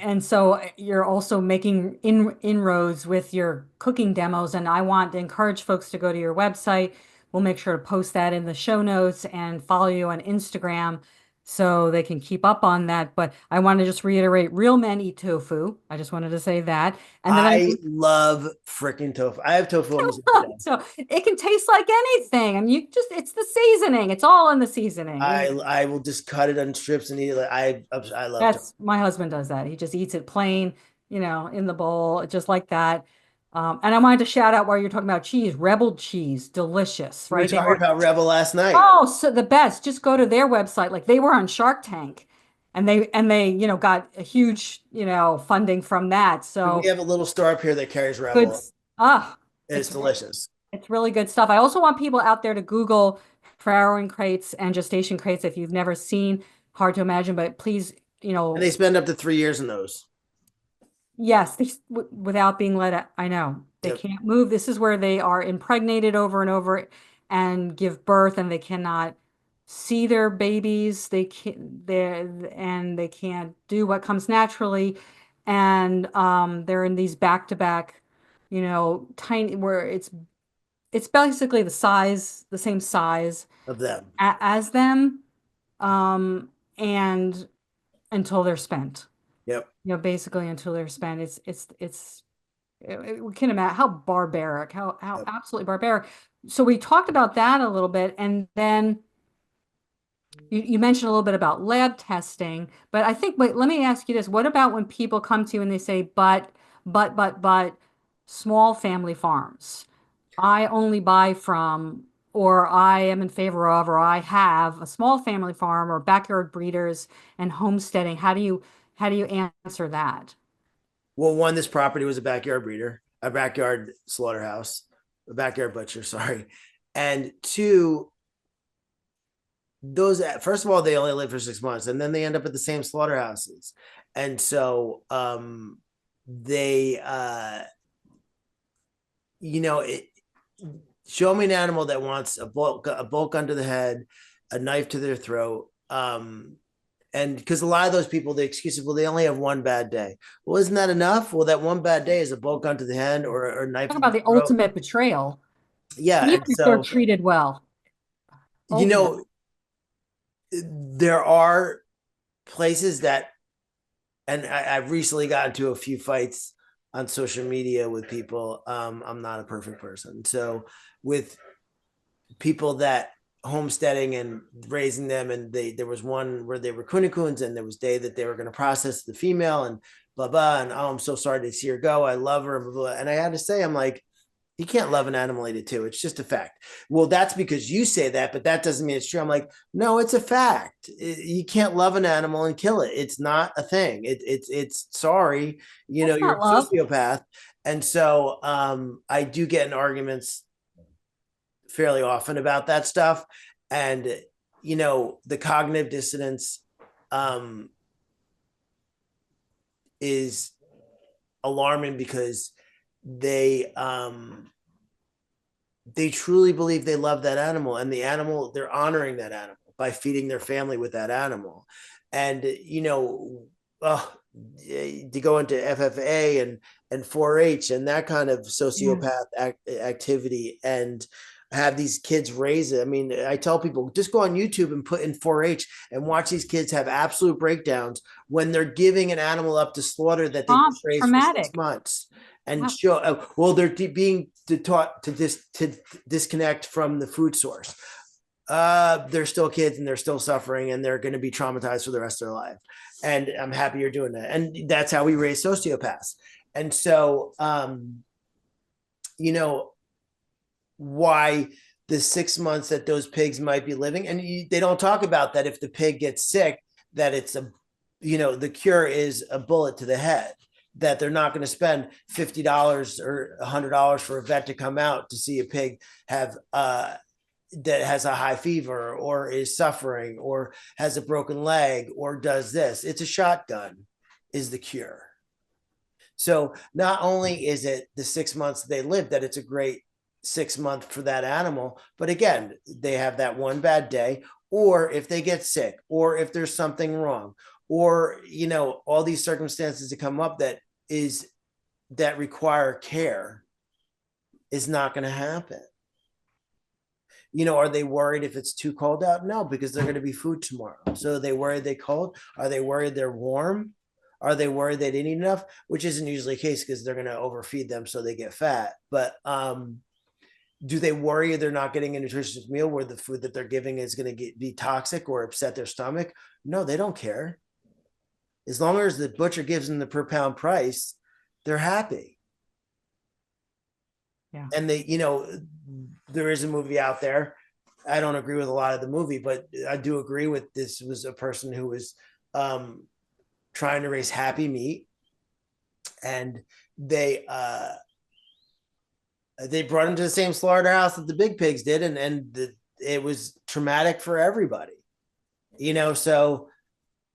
And so you're also making inroads with your cooking demos, and I want to encourage folks to go to your website. We'll make sure to post that in the show notes and follow you on Instagram so they can keep up on that. But I want to just reiterate, real men eat tofu. I just wanted to say that. And then I I love freaking tofu. I have tofu almost every day. so it can taste like anything. I mean, it's the seasoning. It's all in the seasoning. I will just cut it on strips and eat it. Like I love tofu. That's my husband does that. He just eats it plain, in the bowl, just like that. And I wanted to shout out while you're talking about cheese, Rebel cheese, delicious, We were right? They talking were, about Rebel last night. oh, so the best. Just go to their website. Like they were on Shark Tank and they, got a huge, funding from that. We So have a little store up here that carries good. Rebel. Ah, It's delicious. it's really good stuff. I also want people out there to Google farrowing crates and gestation crates if you've never seen. Hard to imagine, but please, And they spend up to 3 years in those. yes, without being let out. I know they Yep. can't move. This is where they are impregnated over and over and give birth, and they cannot see their babies. They can't do what comes naturally, and they're in these back-to-back, tiny where it's basically the same size Of them. as them, and until they're spent. Yep. Basically until they're spent. We can imagine how barbaric, how Yep. absolutely barbaric. So we talked about that a little bit, and then you mentioned a little bit about lab testing, but I think, wait, let me ask you this. What about when people come to you and they say, but small family farms? I only buy from, or I am in favor of, or I have a small family farm or backyard breeders and homesteading. How do you answer that? Well, one, this property was a backyard breeder, a backyard slaughterhouse, a backyard butcher, sorry. And two, those, first of all, they only live for 6 months, and then they end up at the same slaughterhouses. And so they it, show me an animal that wants a bulk under the head, a knife to their throat. And because a lot of those people, the excuse is, well, they only have one bad day. Well, isn't that enough? Well, that one bad day is a bulk onto the head or a knife Talk to about the the throat. ultimate betrayal, Yeah. even And if they're so, treated well. you Ultimate. know, there are places that, and I've recently gotten into a few fights on social media with people. I'm not a perfect person. So with people that homesteading and raising them, and there was one where they were kunikuns, and there was day that they were going to process the female and blah blah, and oh, I'm so sorry to see her go, I love her, blah, blah. And I had to say, I'm like, you can't love an animal eater too, it's just a fact. Well, that's because you say that, but that doesn't mean it's true. I'm like, no, it's a fact. You can't love an animal and kill it. It's not a thing. It's sorry, That's you're not a love. sociopath. And so I do get in arguments fairly often about that stuff. And the cognitive dissonance is alarming because they they truly believe they love that animal, and the animal, they're honoring that animal by feeding their family with that animal. And to go into FFA and 4-H and that kind of Yeah. sociopath activity, and have these kids raise it. I mean, I tell people, just go on YouTube and put in 4-H and watch these kids have absolute breakdowns when they're giving an animal up to slaughter that they just raised for six Traumatic. months and How, show, well, they're being taught to disconnect from the food source. They're still kids and they're still suffering and they're going to be traumatized for the rest of their life. And I'm happy you're doing that. And that's how we raise sociopaths. And so, you know, why the 6 months that those pigs might be living, and they don't talk about that if the pig gets sick, that it's a, the cure is a bullet to the head, that they're not going to spend $50 or $100 for a vet to come out to see a pig have that has a high fever or is suffering or has a broken leg or does this. It's a shotgun is the cure. So not only is it the 6 months they live that it's a great 6 month for that animal, but again, they have that one bad day, or if they get sick, or if there's something wrong, or all these circumstances that come up that require care is not going to happen. Are they worried if it's too cold out? No, because they're going to be food tomorrow. So are they worried they cold? Are they worried they're warm? Are they worried they didn't eat enough? Which isn't usually the case because they're going to overfeed them so they get fat. But do they worry they're not getting a nutritious meal where the food that they're giving is going to be toxic or upset their stomach? No, they don't care. As long as the butcher gives them the per pound price, they're happy. yeah. And there is a movie out there. I don't agree with a lot of the movie, but I do agree with this was a person who was trying to raise happy meat, and they brought him to the same slaughterhouse that the big pigs did, and it was traumatic for everybody. So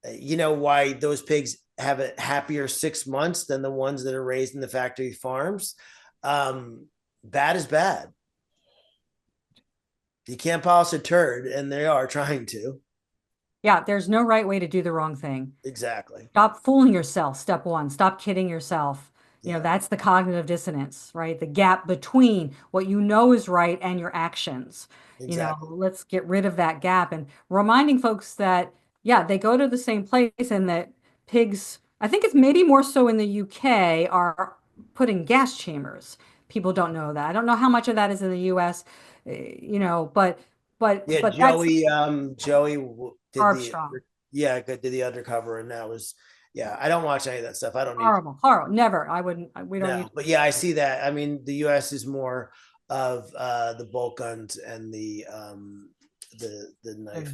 why those pigs have a happier 6 months than the ones that are raised in the factory farms. Bad is bad. You can't polish a turd, and they are trying to. Yeah, there's no right way to do the wrong thing. Exactly. Stop fooling yourself. Step one, stop kidding yourself. Yeah, That's the cognitive dissonance, right? The gap between what you know is right and your actions. exactly. Let's get rid of that gap and reminding folks that, yeah, they go to the same place and that pigs, I think it's maybe more so in the UK, are put in gas chambers. People don't know that. I don't know how much of that is in the US, but Yeah, that's Joey did the, Armstrong. did the undercover, and that was, yeah. I don't watch any of that stuff. I don't need to. Horrible, horrible. Never. I wouldn't. We don't No, use. but yeah, I see that. I mean, the U.S. is more of the bolt guns and the knife to the neck.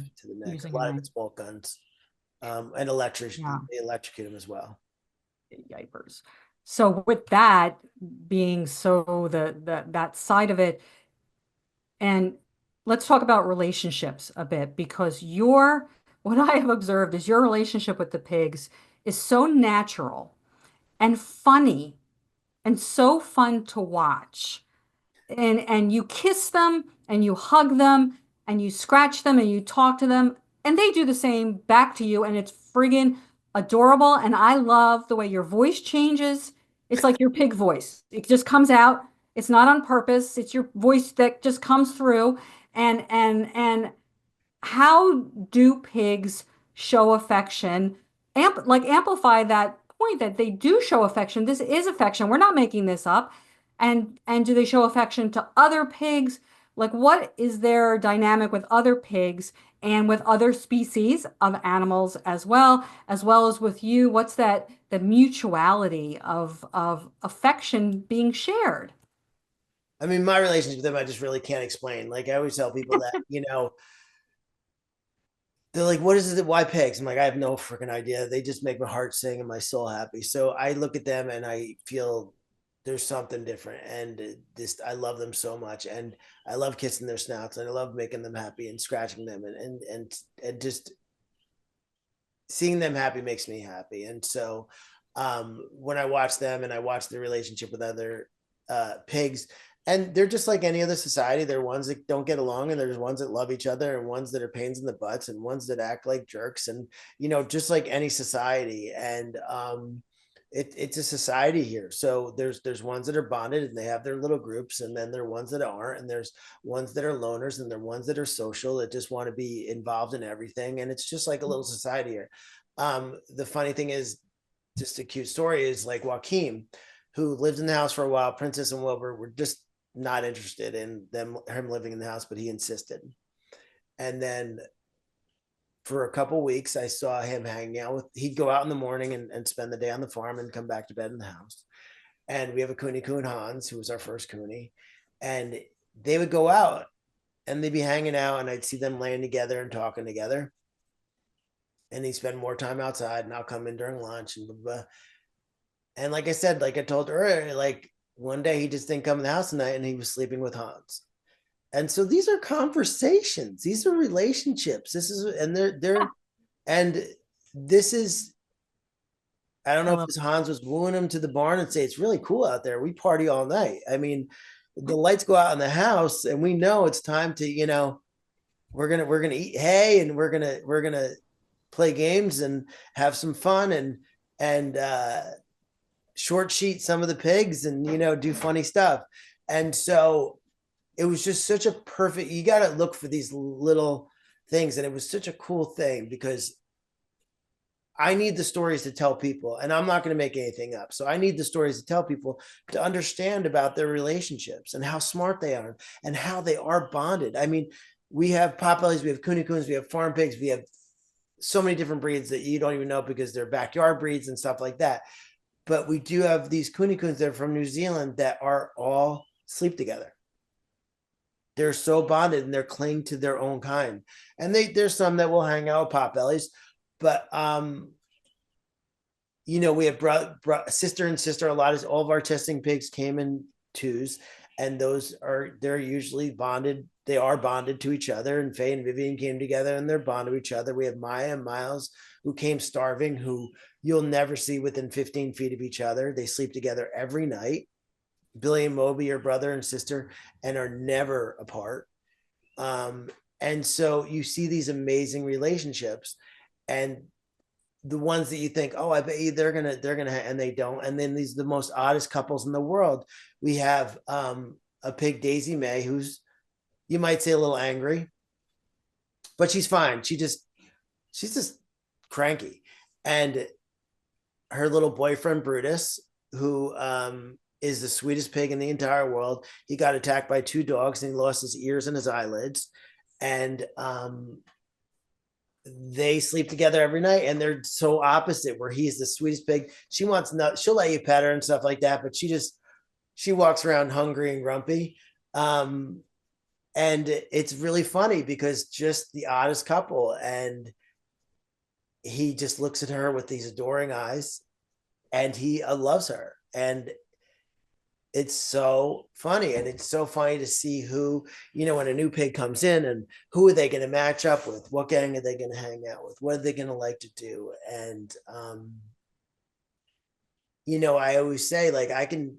A Using a lot of knife. it's bolt guns, and electric. Yeah, They electrocute them as well. yipers. So with that being so that side of it, and let's talk about relationships a bit because what I have observed is your relationship with the pigs is so natural and funny and so fun to watch. And you kiss them and you hug them and you scratch them and you talk to them and they do the same back to you and it's friggin' adorable and I love the way your voice changes. It's like your pig voice. It just comes out. It's not on purpose. It's your voice that just comes through and how do pigs show affection? Amplify that point that they do show affection. This is affection. We're not making this up. And do they show affection to other pigs? Like what is their dynamic with other pigs and with other species of animals as well as with you? What's that the mutuality of affection being shared? I mean, my relationship with them, I just really can't explain. Like I always tell people that, they're like, what is it? Why pigs? I'm like, I have no freaking idea. They just make my heart sing and my soul happy. So I look at them and I feel there's something different. And just, I love them so much. And I love kissing their snouts and I love making them happy and scratching them and just seeing them happy makes me happy. And so, when I watch them and I watch the relationship with other pigs. And they're just like any other society. There are ones that don't get along, and there's ones that love each other, and ones that are pains in the butts, and ones that act like jerks, and just like any society. And it's a society here. So there's ones that are bonded and they have their little groups, and then there are ones that aren't, and there's ones that are loners, and there are ones that are social that just want to be involved in everything. And it's just like a little society here. The funny thing is, just a cute story, is like Joaquin, who lived in the house for a while. Princess and Wilbur were just not interested in him living in the house, but he insisted. And then for a couple weeks, I saw him hanging out with. He'd go out in the morning and spend the day on the farm and come back to bed in the house. And we have a Cooney Coon Hans, who was our first Cooney, and they would go out and they'd be hanging out, and I'd see them laying together and talking together. And they spend more time outside, and I'll come in during lunch and blah, blah, blah. And like I said, like I told her earlier, like one day he just didn't come in the house tonight and he was sleeping with Hans. And so these are conversations, these are relationships. This is, and and this is, I don't I know if love this Hans was wooing him to the barn and say, it's really cool out there. We party all night. I mean, the lights go out in the house and we know it's time to, we're gonna eat hay, and we're gonna play games and have some fun, and short sheet some of the pigs, and do funny stuff. And so it was just such a perfect, you got to look for these little things. And it was such a cool thing because I need the stories to tell people, and I'm not going to make anything up. So I need the stories to tell people to understand about their relationships and how smart they are and how they are bonded. I mean, we have potbellies, we have Cooney Coons, we have farm pigs, we have so many different breeds that you don't even know because they're backyard breeds and stuff like that. But we do have these Cooney Coons that are from New Zealand that are all sleep together. They're so bonded and they're cling to their own kind. And there's some that will hang out with potbellies, but we have sister and sister. All of our testing pigs came in twos, and they're usually bonded. They are bonded to each other. And Faye and Vivian came together and they're bonded to each other. We have Maya and Miles, who came starving, who you'll never see within 15 feet of each other. They sleep together every night. Billy and Moby are brother and sister and are never apart. And so you see these amazing relationships, and the ones that you think, oh, I bet you they're gonna, and they don't. And then these the most oddest couples in the world. We have a pig, Daisy May, who's, you might say, a little angry, but she's fine. She's just cranky. And her little boyfriend Brutus, who is the sweetest pig in the entire world. He got attacked by two dogs and he lost his ears and his eyelids. And they sleep together every night, and they're so opposite, where he's the sweetest pig. She wants she'll let you pet her and stuff like that, but she walks around hungry and grumpy. And it's really funny because just the oddest couple, and he just looks at her with these adoring eyes, and he loves her. And it's so funny, and it's so funny to see who, when a new pig comes in, and who are they going to match up with, what gang are they going to hang out with, what are they going to like to do. And I always say, like, I can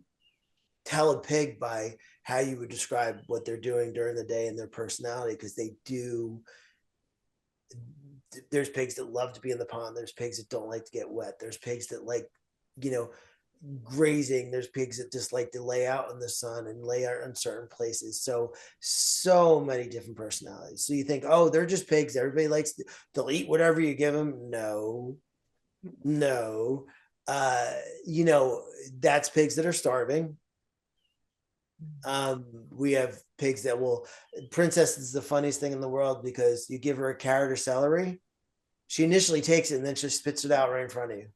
tell a pig by how you would describe what they're doing during the day and their personality, because they do. There's pigs that love to be in the pond, there's pigs that don't like to get wet, there's pigs that like, grazing, there's pigs that just like to lay out in the sun and lay out in certain places. So many different personalities. So you think, oh, they're just pigs, everybody likes they'll eat whatever you give them. No. That's pigs that are starving. We have pigs that will. Princess is the funniest thing in the world, because you give her a carrot or celery, she initially takes it and then she spits it out right in front of you.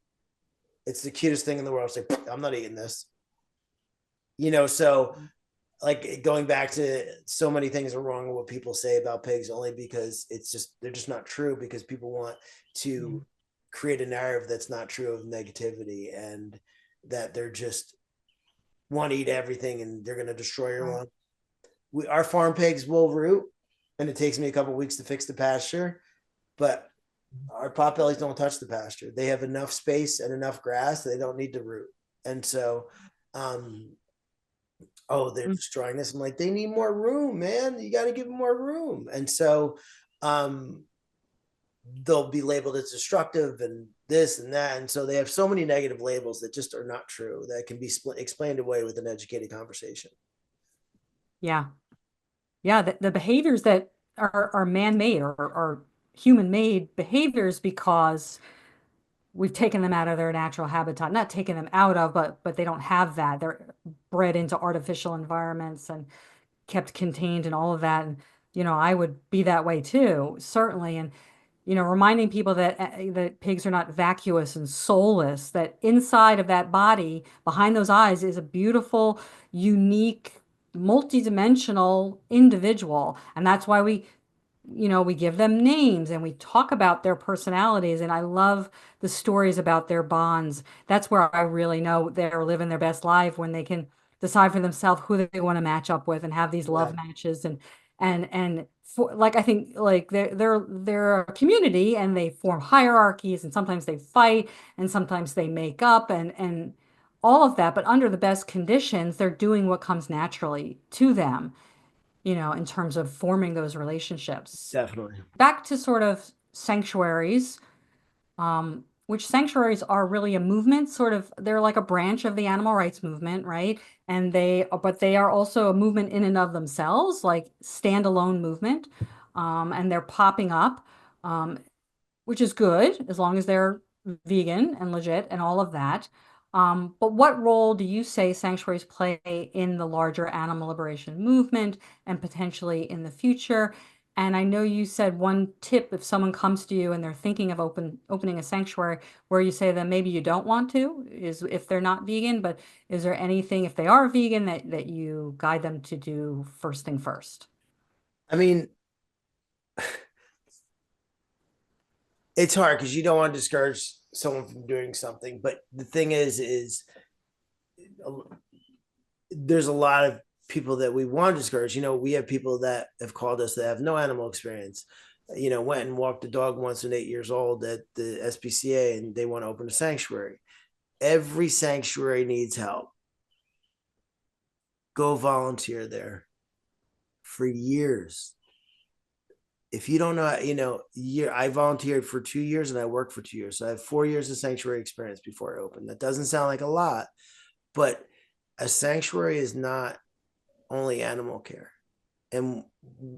It's the cutest thing in the world. It's like, I'm not eating this. So, like, going back to, so many things are wrong with what people say about pigs, only because they're just not true, because people want to create a narrative that's not true of negativity, and that they're just want to eat everything and they're going to destroy your lawn. Our farm pigs will root, and it takes me a couple of weeks to fix the pasture, but Our potbellies don't touch the pasture. They have enough space and enough grass. They don't need to root. And so, um, oh, they're Mm. destroying this. I'm like, they need more room, man. You got to give them more room. And so, um, they'll be labeled as destructive and this and that. And so they have so many negative labels that just are not true that can be explained away with an educated conversation. Yeah. Yeah. The behaviors that are man-made or are human-made behaviors because we've taken them out of their natural habitat, not taken them out of, but they don't have that. They're bred into artificial environments and kept contained and all of that. And, I would be that way too, certainly. And, reminding people that pigs are not vacuous and soulless, that inside of that body, behind those eyes, is a beautiful, unique, multidimensional individual. And that's why we give them names and we talk about their personalities. And I love the stories about their bonds. That's where I really know they're living their best life when they can decide for themselves who they want to match up with and have these Yeah, love matches and for like I think like they're a community and they form hierarchies and sometimes they fight and sometimes they make up and all of that. But under the best conditions, they're doing what comes naturally to them, in terms of forming those relationships. definitely. Back to sort of sanctuaries, which sanctuaries are really a movement, sort of, they're like a branch of the animal rights movement, right? But they are also a movement in and of themselves, like standalone movement. And they're popping up. Um, which is good as long as they're vegan and legit and all of that. But what role do you say sanctuaries play in the larger animal liberation movement and potentially in the future? And I know you said one tip if someone comes to you and they're thinking of opening a sanctuary, where you say that maybe you don't want to, is if they're not vegan, but is there anything if they are vegan that you guide them to do first thing first? I mean, it's hard because you don't want to discourage someone from doing something. But the thing is there's a lot of people that we want to discourage. We have people that have called us that have no animal experience. Went and walked a dog once at 8 years old at the SPCA, and they want to open a sanctuary. Every sanctuary needs help. Go volunteer there for years. If you don't know, I volunteered for 2 years and I worked for 2 years. So I have 4 years of sanctuary experience before I opened. That doesn't sound like a lot, but a sanctuary is not only animal care. And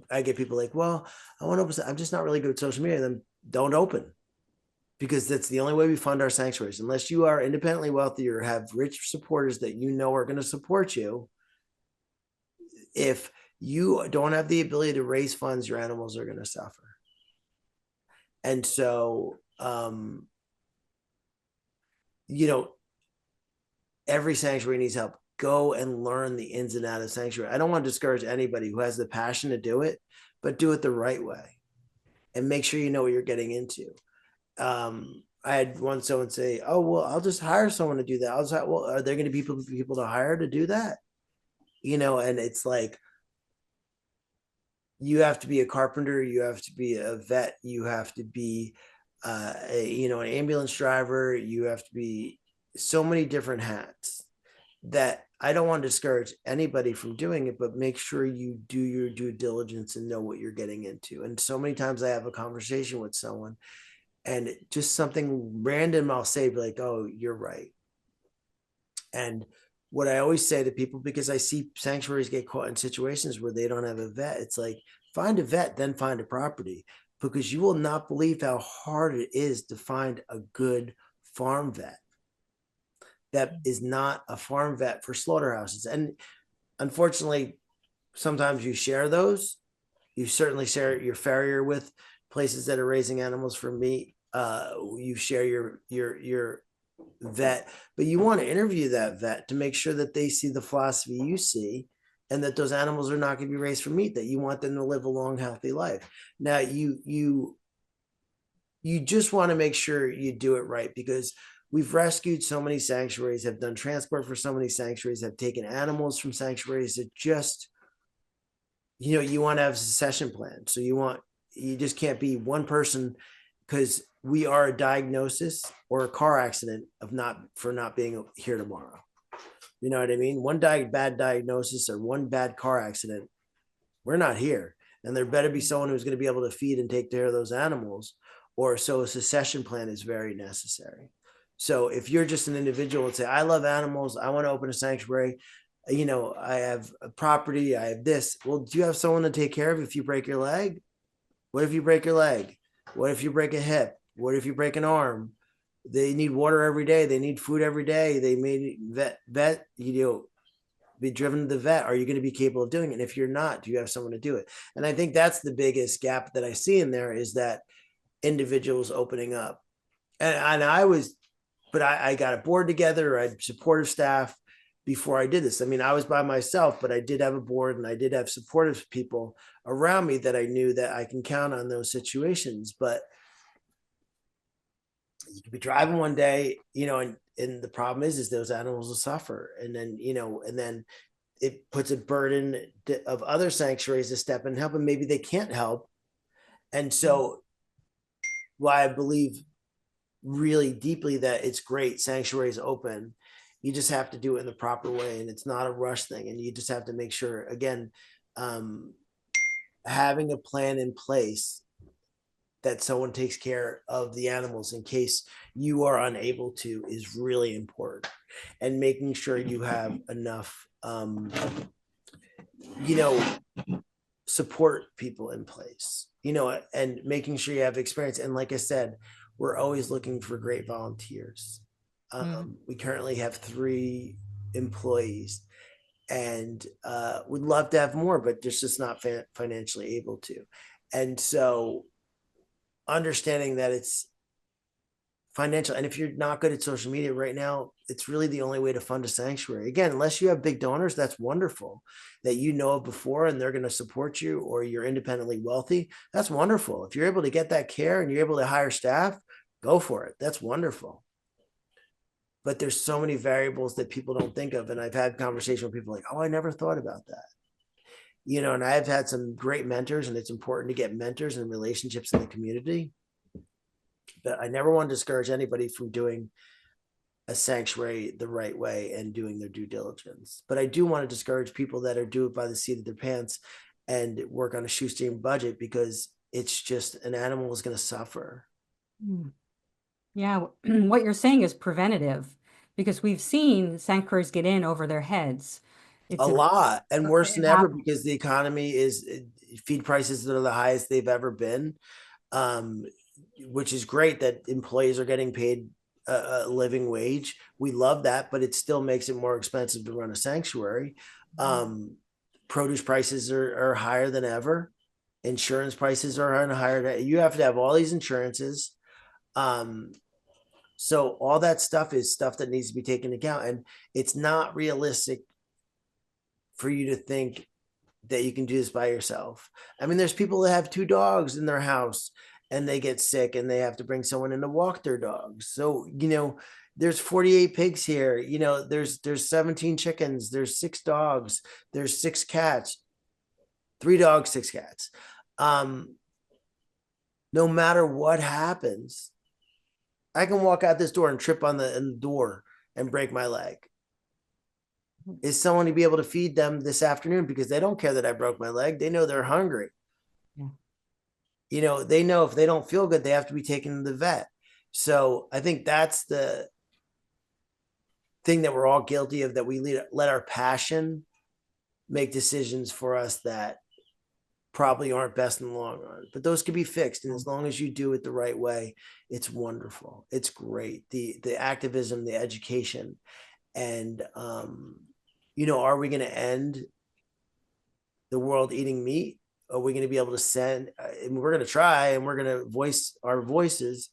I get people like, well, I want to open. I'm just not really good at social media. Then don't open, because that's the only way we fund our sanctuaries. Unless you are independently wealthy or have rich supporters that are going to support you, if you don't have the ability to raise funds, your animals are going to suffer. And so, you know, every sanctuary needs help. Go and learn the ins and outs of sanctuary. I don't want to discourage anybody who has the passion to do it, but do it the right way and make sure you know what you're getting into. I had someone say, "Oh, well, I'll just hire someone to do that." I was like, "Well, are there going to be people to hire to do that?" And it's like, you have to be a carpenter, you have to be a vet, you have to be, an ambulance driver, you have to be so many different hats that I don't want to discourage anybody from doing it, but make sure you do your due diligence and know what you're getting into. And so many times I have a conversation with someone and just something random I'll say, like, "Oh, you're right." And what I always say to people, because I see sanctuaries get caught in situations where they don't have a vet, it's like, find a vet, then find a property, because you will not believe how hard it is to find a good farm vet that is not a farm vet for slaughterhouses. And unfortunately, sometimes you share those. You certainly share your farrier with places that are raising animals for meat. You share your vet, but you want to interview that vet to make sure that they see the philosophy you see, and that those animals are not going to be raised for meat, that you want them to live a long, healthy life. Now, you just want to make sure you do it right, because we've rescued so many sanctuaries, have done transport for so many sanctuaries, have taken animals from sanctuaries that just, you want to have a succession plan. So you just can't be one person because we are a diagnosis or a car accident of not being here tomorrow. You know what I mean? Bad diagnosis or one bad car accident, we're not here. And there better be someone who's going to be able to feed and take care of those animals, or so a succession plan is very necessary. So if you're just an individual and say, I love animals, I want to open a sanctuary, I have a property, I have this. Well, do you have someone to take care of if you break your leg? What if you break your leg? What if you break a hip? What if you break an arm? They need water every day. They need food every day. They may be driven to the vet. Are you going to be capable of doing it? And if you're not, do you have someone to do it? And I think that's the biggest gap that I see in there, is that individuals opening up. And I got a board together. I had supportive staff before I did this. I mean, I was by myself, but I did have a board and I did have supportive people around me that I knew that I can count on those situations. But you could be driving one day, and the problem is those animals will suffer. And then it puts a burden of other sanctuaries to step in and help, and maybe they can't help. And so why I believe really deeply that it's great sanctuaries open, you just have to do it in the proper way, and it's not a rush thing. And you just have to make sure, again, having a plan in place that someone takes care of the animals in case you are unable to is really important. And making sure you have enough support people in place, and making sure you have experience. And like I said, we're always looking for great volunteers. We currently have 3 employees, and we'd love to have more, but just not financially able to. And so understanding that it's financial, and if you're not good at social media right now, it's really the only way to fund a sanctuary. Again, unless you have big donors, that's wonderful, that you know of before and they're going to support you, or you're independently wealthy. That's wonderful. If you're able to get that care and you're able to hire staff, go for it. That's wonderful. But there's so many variables that people don't think of. And I've had conversations with people like, oh, I never thought about that. And I've had some great mentors, and it's important to get mentors and relationships in the community. But I never want to discourage anybody from doing a sanctuary the right way and doing their due diligence. But I do want to discourage people that are do it by the seat of their pants and work on a shoestring budget, because it's just, an animal is going to suffer. Yeah, what you're saying is preventative, because we've seen sanctuaries get in over their heads. A lot, and worse than ever, happens. because the economy is, feed prices that are the highest they've ever been, which is great that employees are getting paid a living wage. We love that, but it still makes it more expensive to run a sanctuary. Produce prices are higher than ever. Insurance prices are higher. You have to have all these insurances. So all that stuff is stuff that needs to be taken into account, and it's not realistic for you to think that you can do this by yourself. I mean, there's people that have 2 dogs in their house and they get sick and they have to bring someone in to walk their dogs. So, there's 48 pigs here, there's 17 chickens, there's 6 dogs, there's 6 cats, 3 dogs, 6 cats. No matter what happens, I can walk out this door and trip on the door and break my leg. Is someone to be able to feed them this afternoon, because they don't care that I broke my leg. They know they're hungry. Yeah. They know if they don't feel good, they have to be taken to the vet. So I think that's the thing that we're all guilty of, that we let our passion make decisions for us that probably aren't best in the long run, but those can be fixed. And as long as you do it the right way, it's wonderful. It's great. The activism, the education, and, are we going to end the world eating meat? Are we going to be able to send, and we're going to try, and we're going to voice our voices,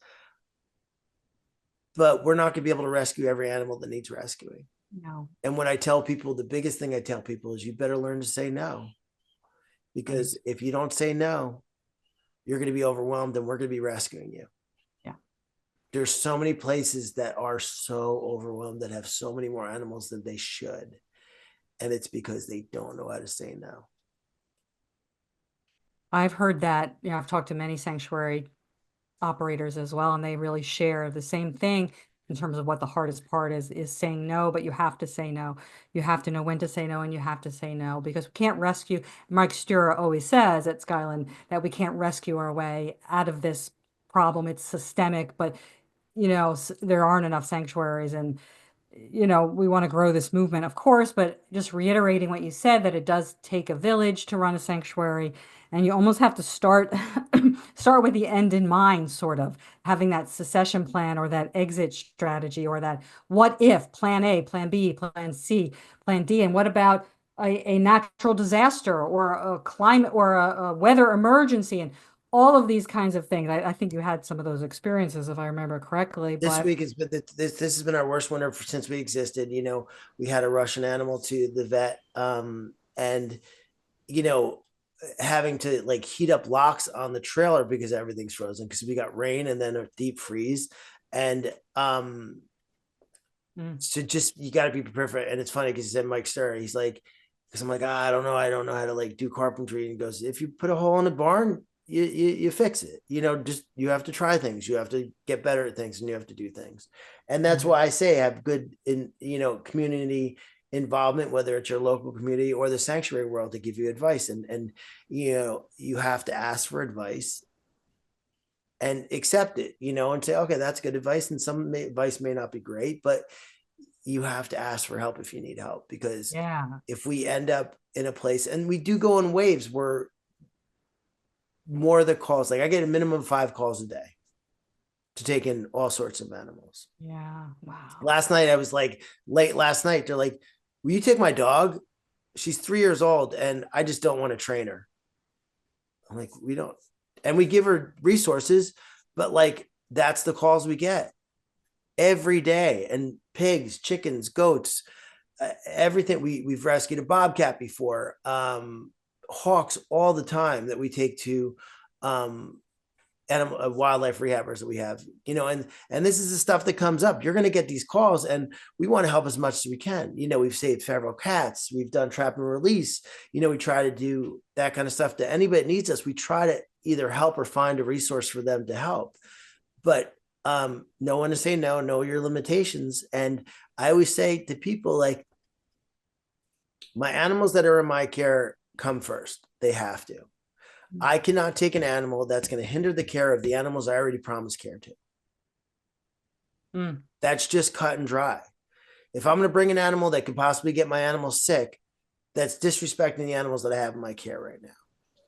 but we're not going to be able to rescue every animal that needs rescuing. No. And when I tell people, the biggest thing I tell people is, you better learn to say no, because if you don't say no, you're going to be overwhelmed, and we're going to be rescuing you. Yeah. There's so many places that are so overwhelmed, that have so many more animals than they should. And it's because they don't know how to say no. I've heard that. I've talked to many sanctuary operators as well, and they really share the same thing in terms of what the hardest part is saying no, but you have to say no. You have to know when to say no, and you have to say no because we can't rescue. Mike Stura always says at Skyland that we can't rescue our way out of this problem. It's systemic, but there aren't enough sanctuaries, and we want to grow this movement, of course, but just reiterating what you said, that it does take a village to run a sanctuary, and you almost have to start start with the end in mind, sort of having that secession plan or that exit strategy or that what if plan A, plan B, plan C, plan D, and what about a natural disaster or a climate or a weather emergency and all of these kinds of things. I think you had some of those experiences, if I remember correctly, This but week has been this has been our worst winter since we existed. We had a Russian animal to the vet, and you know, having to like heat up locks on the trailer because everything's frozen because we got rain and then a deep freeze, and mm, so just you got to be prepared for it. And it's funny because he said Mike Stir, he's like, because I'm like, I don't know how to like do carpentry, and he goes, if you put a hole in the barn, you fix it. Just you have to try things, you have to get better at things, and you have to do things. And that's mm, why I say have good in community involvement, whether it's your local community or the sanctuary world, to give you advice. And you have to ask for advice and accept it, and say, okay, that's good advice. And advice may not be great, but you have to ask for help if you need help, because yeah. if we end up in a place, and we do go in waves where more of the calls, like I get a minimum of 5 calls a day to take in all sorts of animals. Yeah. Wow. Last night, I was like, late last night, they're like, will you take my dog? She's 3 years old and I just don't want to train her. I'm like, we don't. And we give her resources, but like, that's the calls we get every day. And pigs, chickens, goats, everything. We've rescued a bobcat before, hawks all the time that we take to animal wildlife rehabbers that we have, and this is the stuff that comes up. You're going to get these calls, and we want to help as much as we can. We've saved feral cats, we've done trap and release. We try to do that kind of stuff to anybody that needs us. We try to either help or find a resource for them to help, but know when to say no, know your limitations. And I always say to people, like, my animals that are in my care come first. They have to. I cannot take an animal that's going to hinder the care of the animals I already promised care to. Mm, That's just cut and dry. If I'm going to bring an animal that could possibly get my animal sick, that's disrespecting the animals that I have in my care right now.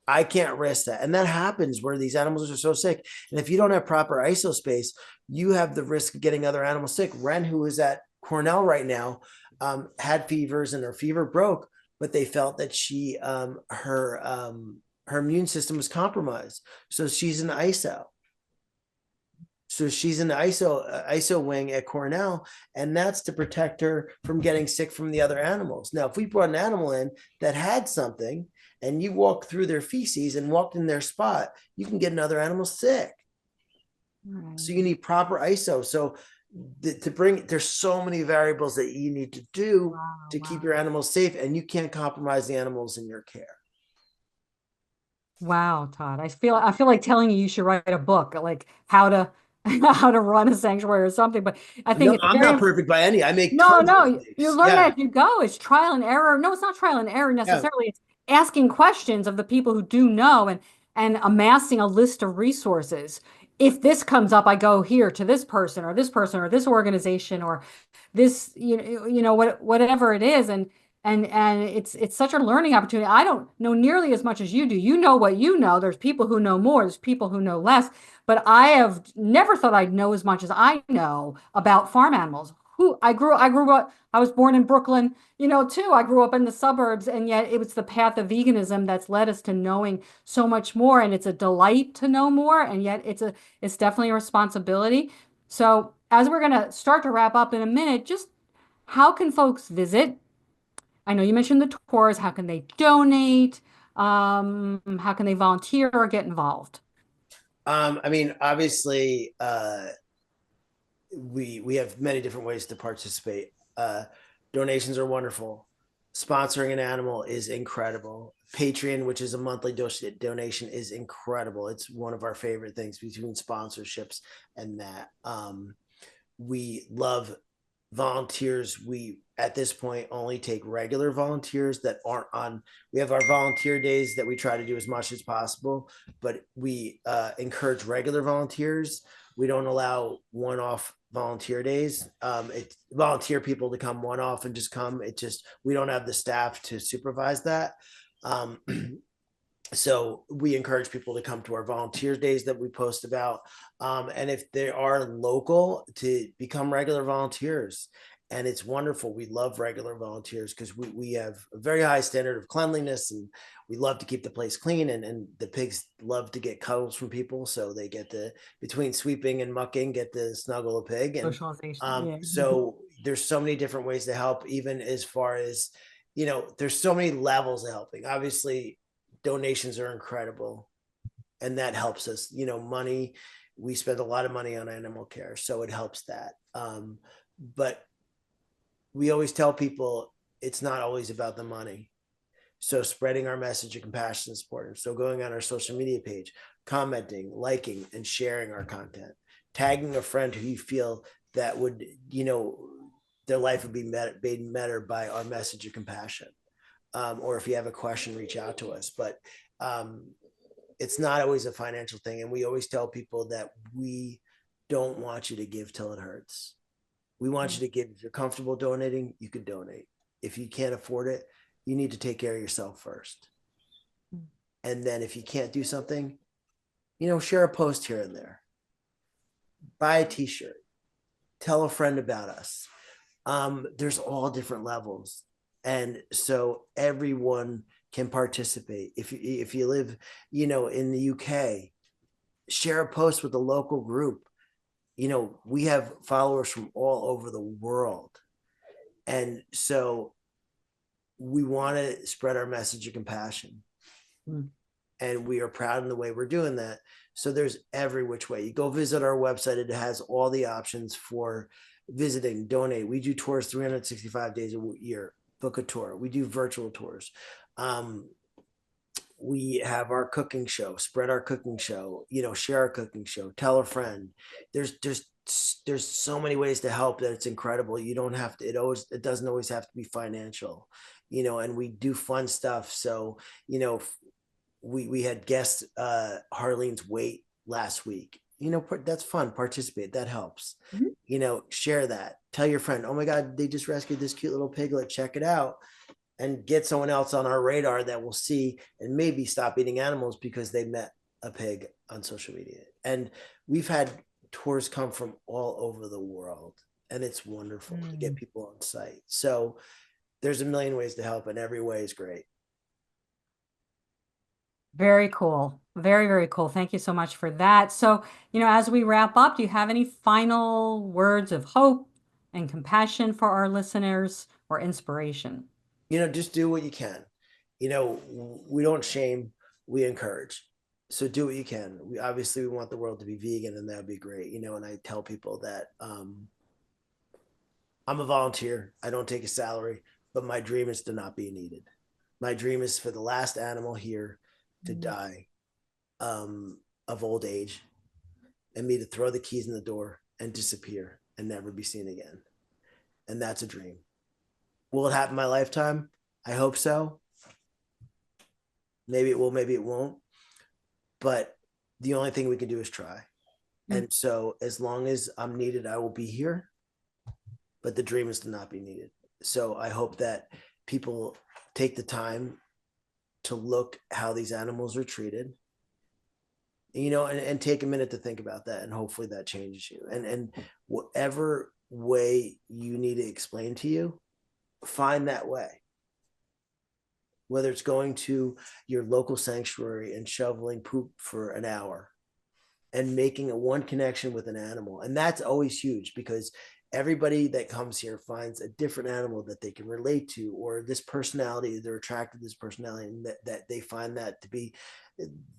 I can't risk that. And that happens where these animals are so sick. And if you don't have proper ISO space, you have the risk of getting other animals sick. Ren, who is at Cornell right now, had fevers and her fever broke, but they felt that her immune system was compromised. So she's in ISO. So she's in the ISO wing at Cornell, and that's to protect her from getting sick from the other animals. Now, if we brought an animal in that had something, and you walk through their feces and walked in their spot, you can get another animal sick. So you need proper ISO. So there's so many variables that you need to do to keep your animals safe, and you can't compromise the animals in your care. Wow, Todd. I feel like telling you you should write a book, like how to how to run a sanctuary or something. But I No, think it's I'm very not perfect by any. I make no, tons of no, you mistakes. learn Yeah, as you go. It's trial and error. No, it's not trial and error yeah. necessarily. It's asking questions of the people who do know and amassing a list of resources. If this comes up, I go here to this person or this person or this organization or this, whatever it is. And it's such a learning opportunity. I don't know nearly as much as you do. You know what you know. There's people who know more, there's people who know less. But I have never thought I'd know as much as I know about farm animals. Who I grew up, I was born in Brooklyn, too. I grew up in the suburbs, and yet it was the path of veganism that's led us to knowing so much more. And it's a delight to know more, and yet it's definitely a responsibility. So as we're gonna start to wrap up in a minute, just how can folks visit? I know you mentioned the tours. How can they donate? How can they volunteer or get involved? I mean, obviously, we have many different ways to participate. Donations are wonderful. Sponsoring an animal is incredible. Patreon, which is a monthly donation, is incredible. It's one of our favorite things between sponsorships and that. We love volunteers. We at this point only take regular volunteers that aren't on. We have our volunteer days that we try to do as much as possible, but we encourage regular volunteers. We don't allow one-off volunteer days. It volunteer people to come one-off and just come. It just we don't have the staff to supervise that. Um, so we encourage people to come to our volunteer days that we post about, and if they are local, to become regular volunteers. And it's wonderful. We love regular volunteers because we have a very high standard of cleanliness, and we love to keep the place clean, and the pigs love to get cuddles from people, so they get to, between sweeping and mucking, get to snuggle a pig. And Socialization. Yeah. so there's so many different ways to help, even as far as, there's so many levels of helping. Obviously donations are incredible, and that helps us. Money, we spend a lot of money on animal care, so it helps that. But we always tell people it's not always about the money. So spreading our message of compassion and support. So going on our social media page, commenting, liking, and sharing our content, tagging a friend who you feel that would, their life would be made better by our message of compassion. Or if you have a question, reach out to us. But it's not always a financial thing. And we always tell people that we don't want you to give till it hurts. We want you to give. If you're comfortable donating, you could donate. If you can't afford it, you need to take care of yourself first. And then if you can't do something, share a post here and there. Buy a t-shirt. Tell a friend about us. There's all different levels. And so everyone can participate. If you live, in the UK, share a post with a local group. We have followers from all over the world. And so we want to spread our message of compassion. And we are proud in the way we're doing that. So there's every which way. You go visit our website. It has all the options for visiting, donate. We do tours 365 days a year. Book a tour. We do virtual tours. We have our cooking show, spread our cooking show, share our cooking show, tell a friend. There's so many ways to help that it's incredible. You don't have to, it doesn't always have to be financial, and we do fun stuff. So, we had guest Harlene's weight last week. That's fun. Participate. That helps. Share that. Tell your friend, oh my God, they just rescued this cute little piglet. Check it out. And get someone else on our radar that will see and maybe stop eating animals because they met a pig on social media. And we've had tours come from all over the world, and it's wonderful to get people on site. So there's a million ways to help, and every way is great. Very cool. Very, very cool. Thank you so much for that. So, as we wrap up, do you have any final words of hope and compassion for our listeners or inspiration? Just do what you can. We don't shame, we encourage. So do what you can. We want the world to be vegan, and that'd be great. And I tell people that I'm a volunteer. I don't take a salary, but my dream is to not be needed. My dream is for the last animal here to die of old age, and me to throw the keys in the door and disappear and never be seen again. And that's a dream. Will it happen in my lifetime? I hope so. Maybe it will, maybe it won't. But the only thing we can do is try. And so as long as I'm needed, I will be here. But the dream is to not be needed. So I hope that people take the time to look how these animals are treated, and take a minute to think about that. And hopefully that changes you. And whatever way you need to explain to you, find that way. Whether it's going to your local sanctuary and shoveling poop for an hour and making a one connection with an animal. And that's always huge, because everybody that comes here finds a different animal that they can relate to, or this personality, they're attracted to this personality, and that they find that to be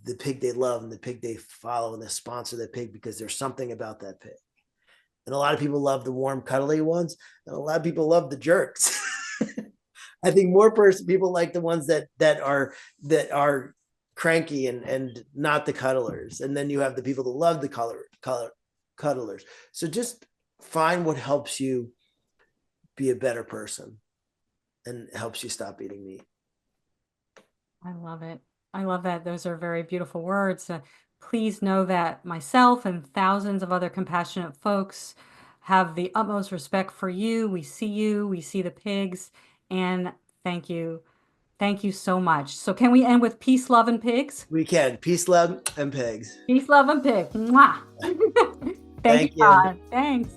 the pig they love and the pig they follow, and they sponsor that pig because there's something about that pig. And a lot of people love the warm, cuddly ones, and a lot of people love the jerks. I think people like the ones that are cranky and not the cuddlers. And then you have the people that love the cuddlers. So just find what helps you be a better person and helps you stop eating meat. I love it. I love that. Those are very beautiful words. Please know that myself and thousands of other compassionate folks have the utmost respect for you. We see you, we see the pigs, and thank you. Thank you so much. So can we end with peace, love, and pigs? We can. Peace, love, and pigs. Peace, love, and pigs. Mwah. Thank you, Thank you. Todd. Thanks.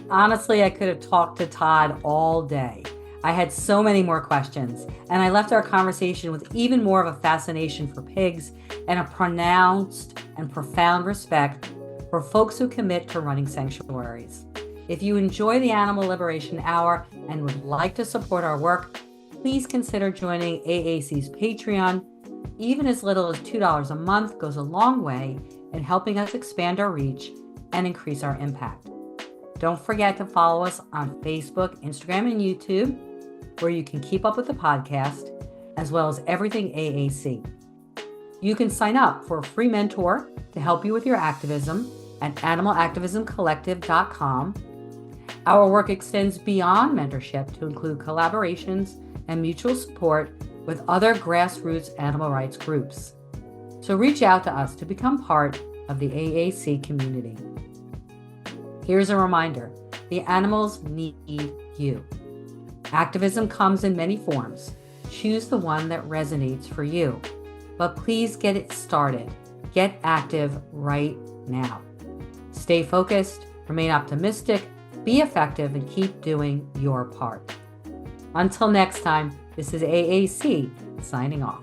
Honestly, I could have talked to Todd all day. I had so many more questions, and I left our conversation with even more of a fascination for pigs and a pronounced and profound respect for folks who commit to running sanctuaries. If you enjoy the Animal Liberation Hour and would like to support our work, please consider joining AAC's Patreon. Even as little as $2 a month goes a long way in helping us expand our reach and increase our impact. Don't forget to follow us on Facebook, Instagram, and YouTube, where you can keep up with the podcast, as well as everything AAC. You can sign up for a free mentor to help you with your activism at animalactivismcollective.com. Our work extends beyond mentorship to include collaborations and mutual support with other grassroots animal rights groups. So reach out to us to become part of the AAC community. Here's a reminder, the animals need you. Activism comes in many forms. Choose the one that resonates for you. But please get it started. Get active right now. Stay focused, remain optimistic, be effective, and keep doing your part. Until next time, this is AAC signing off.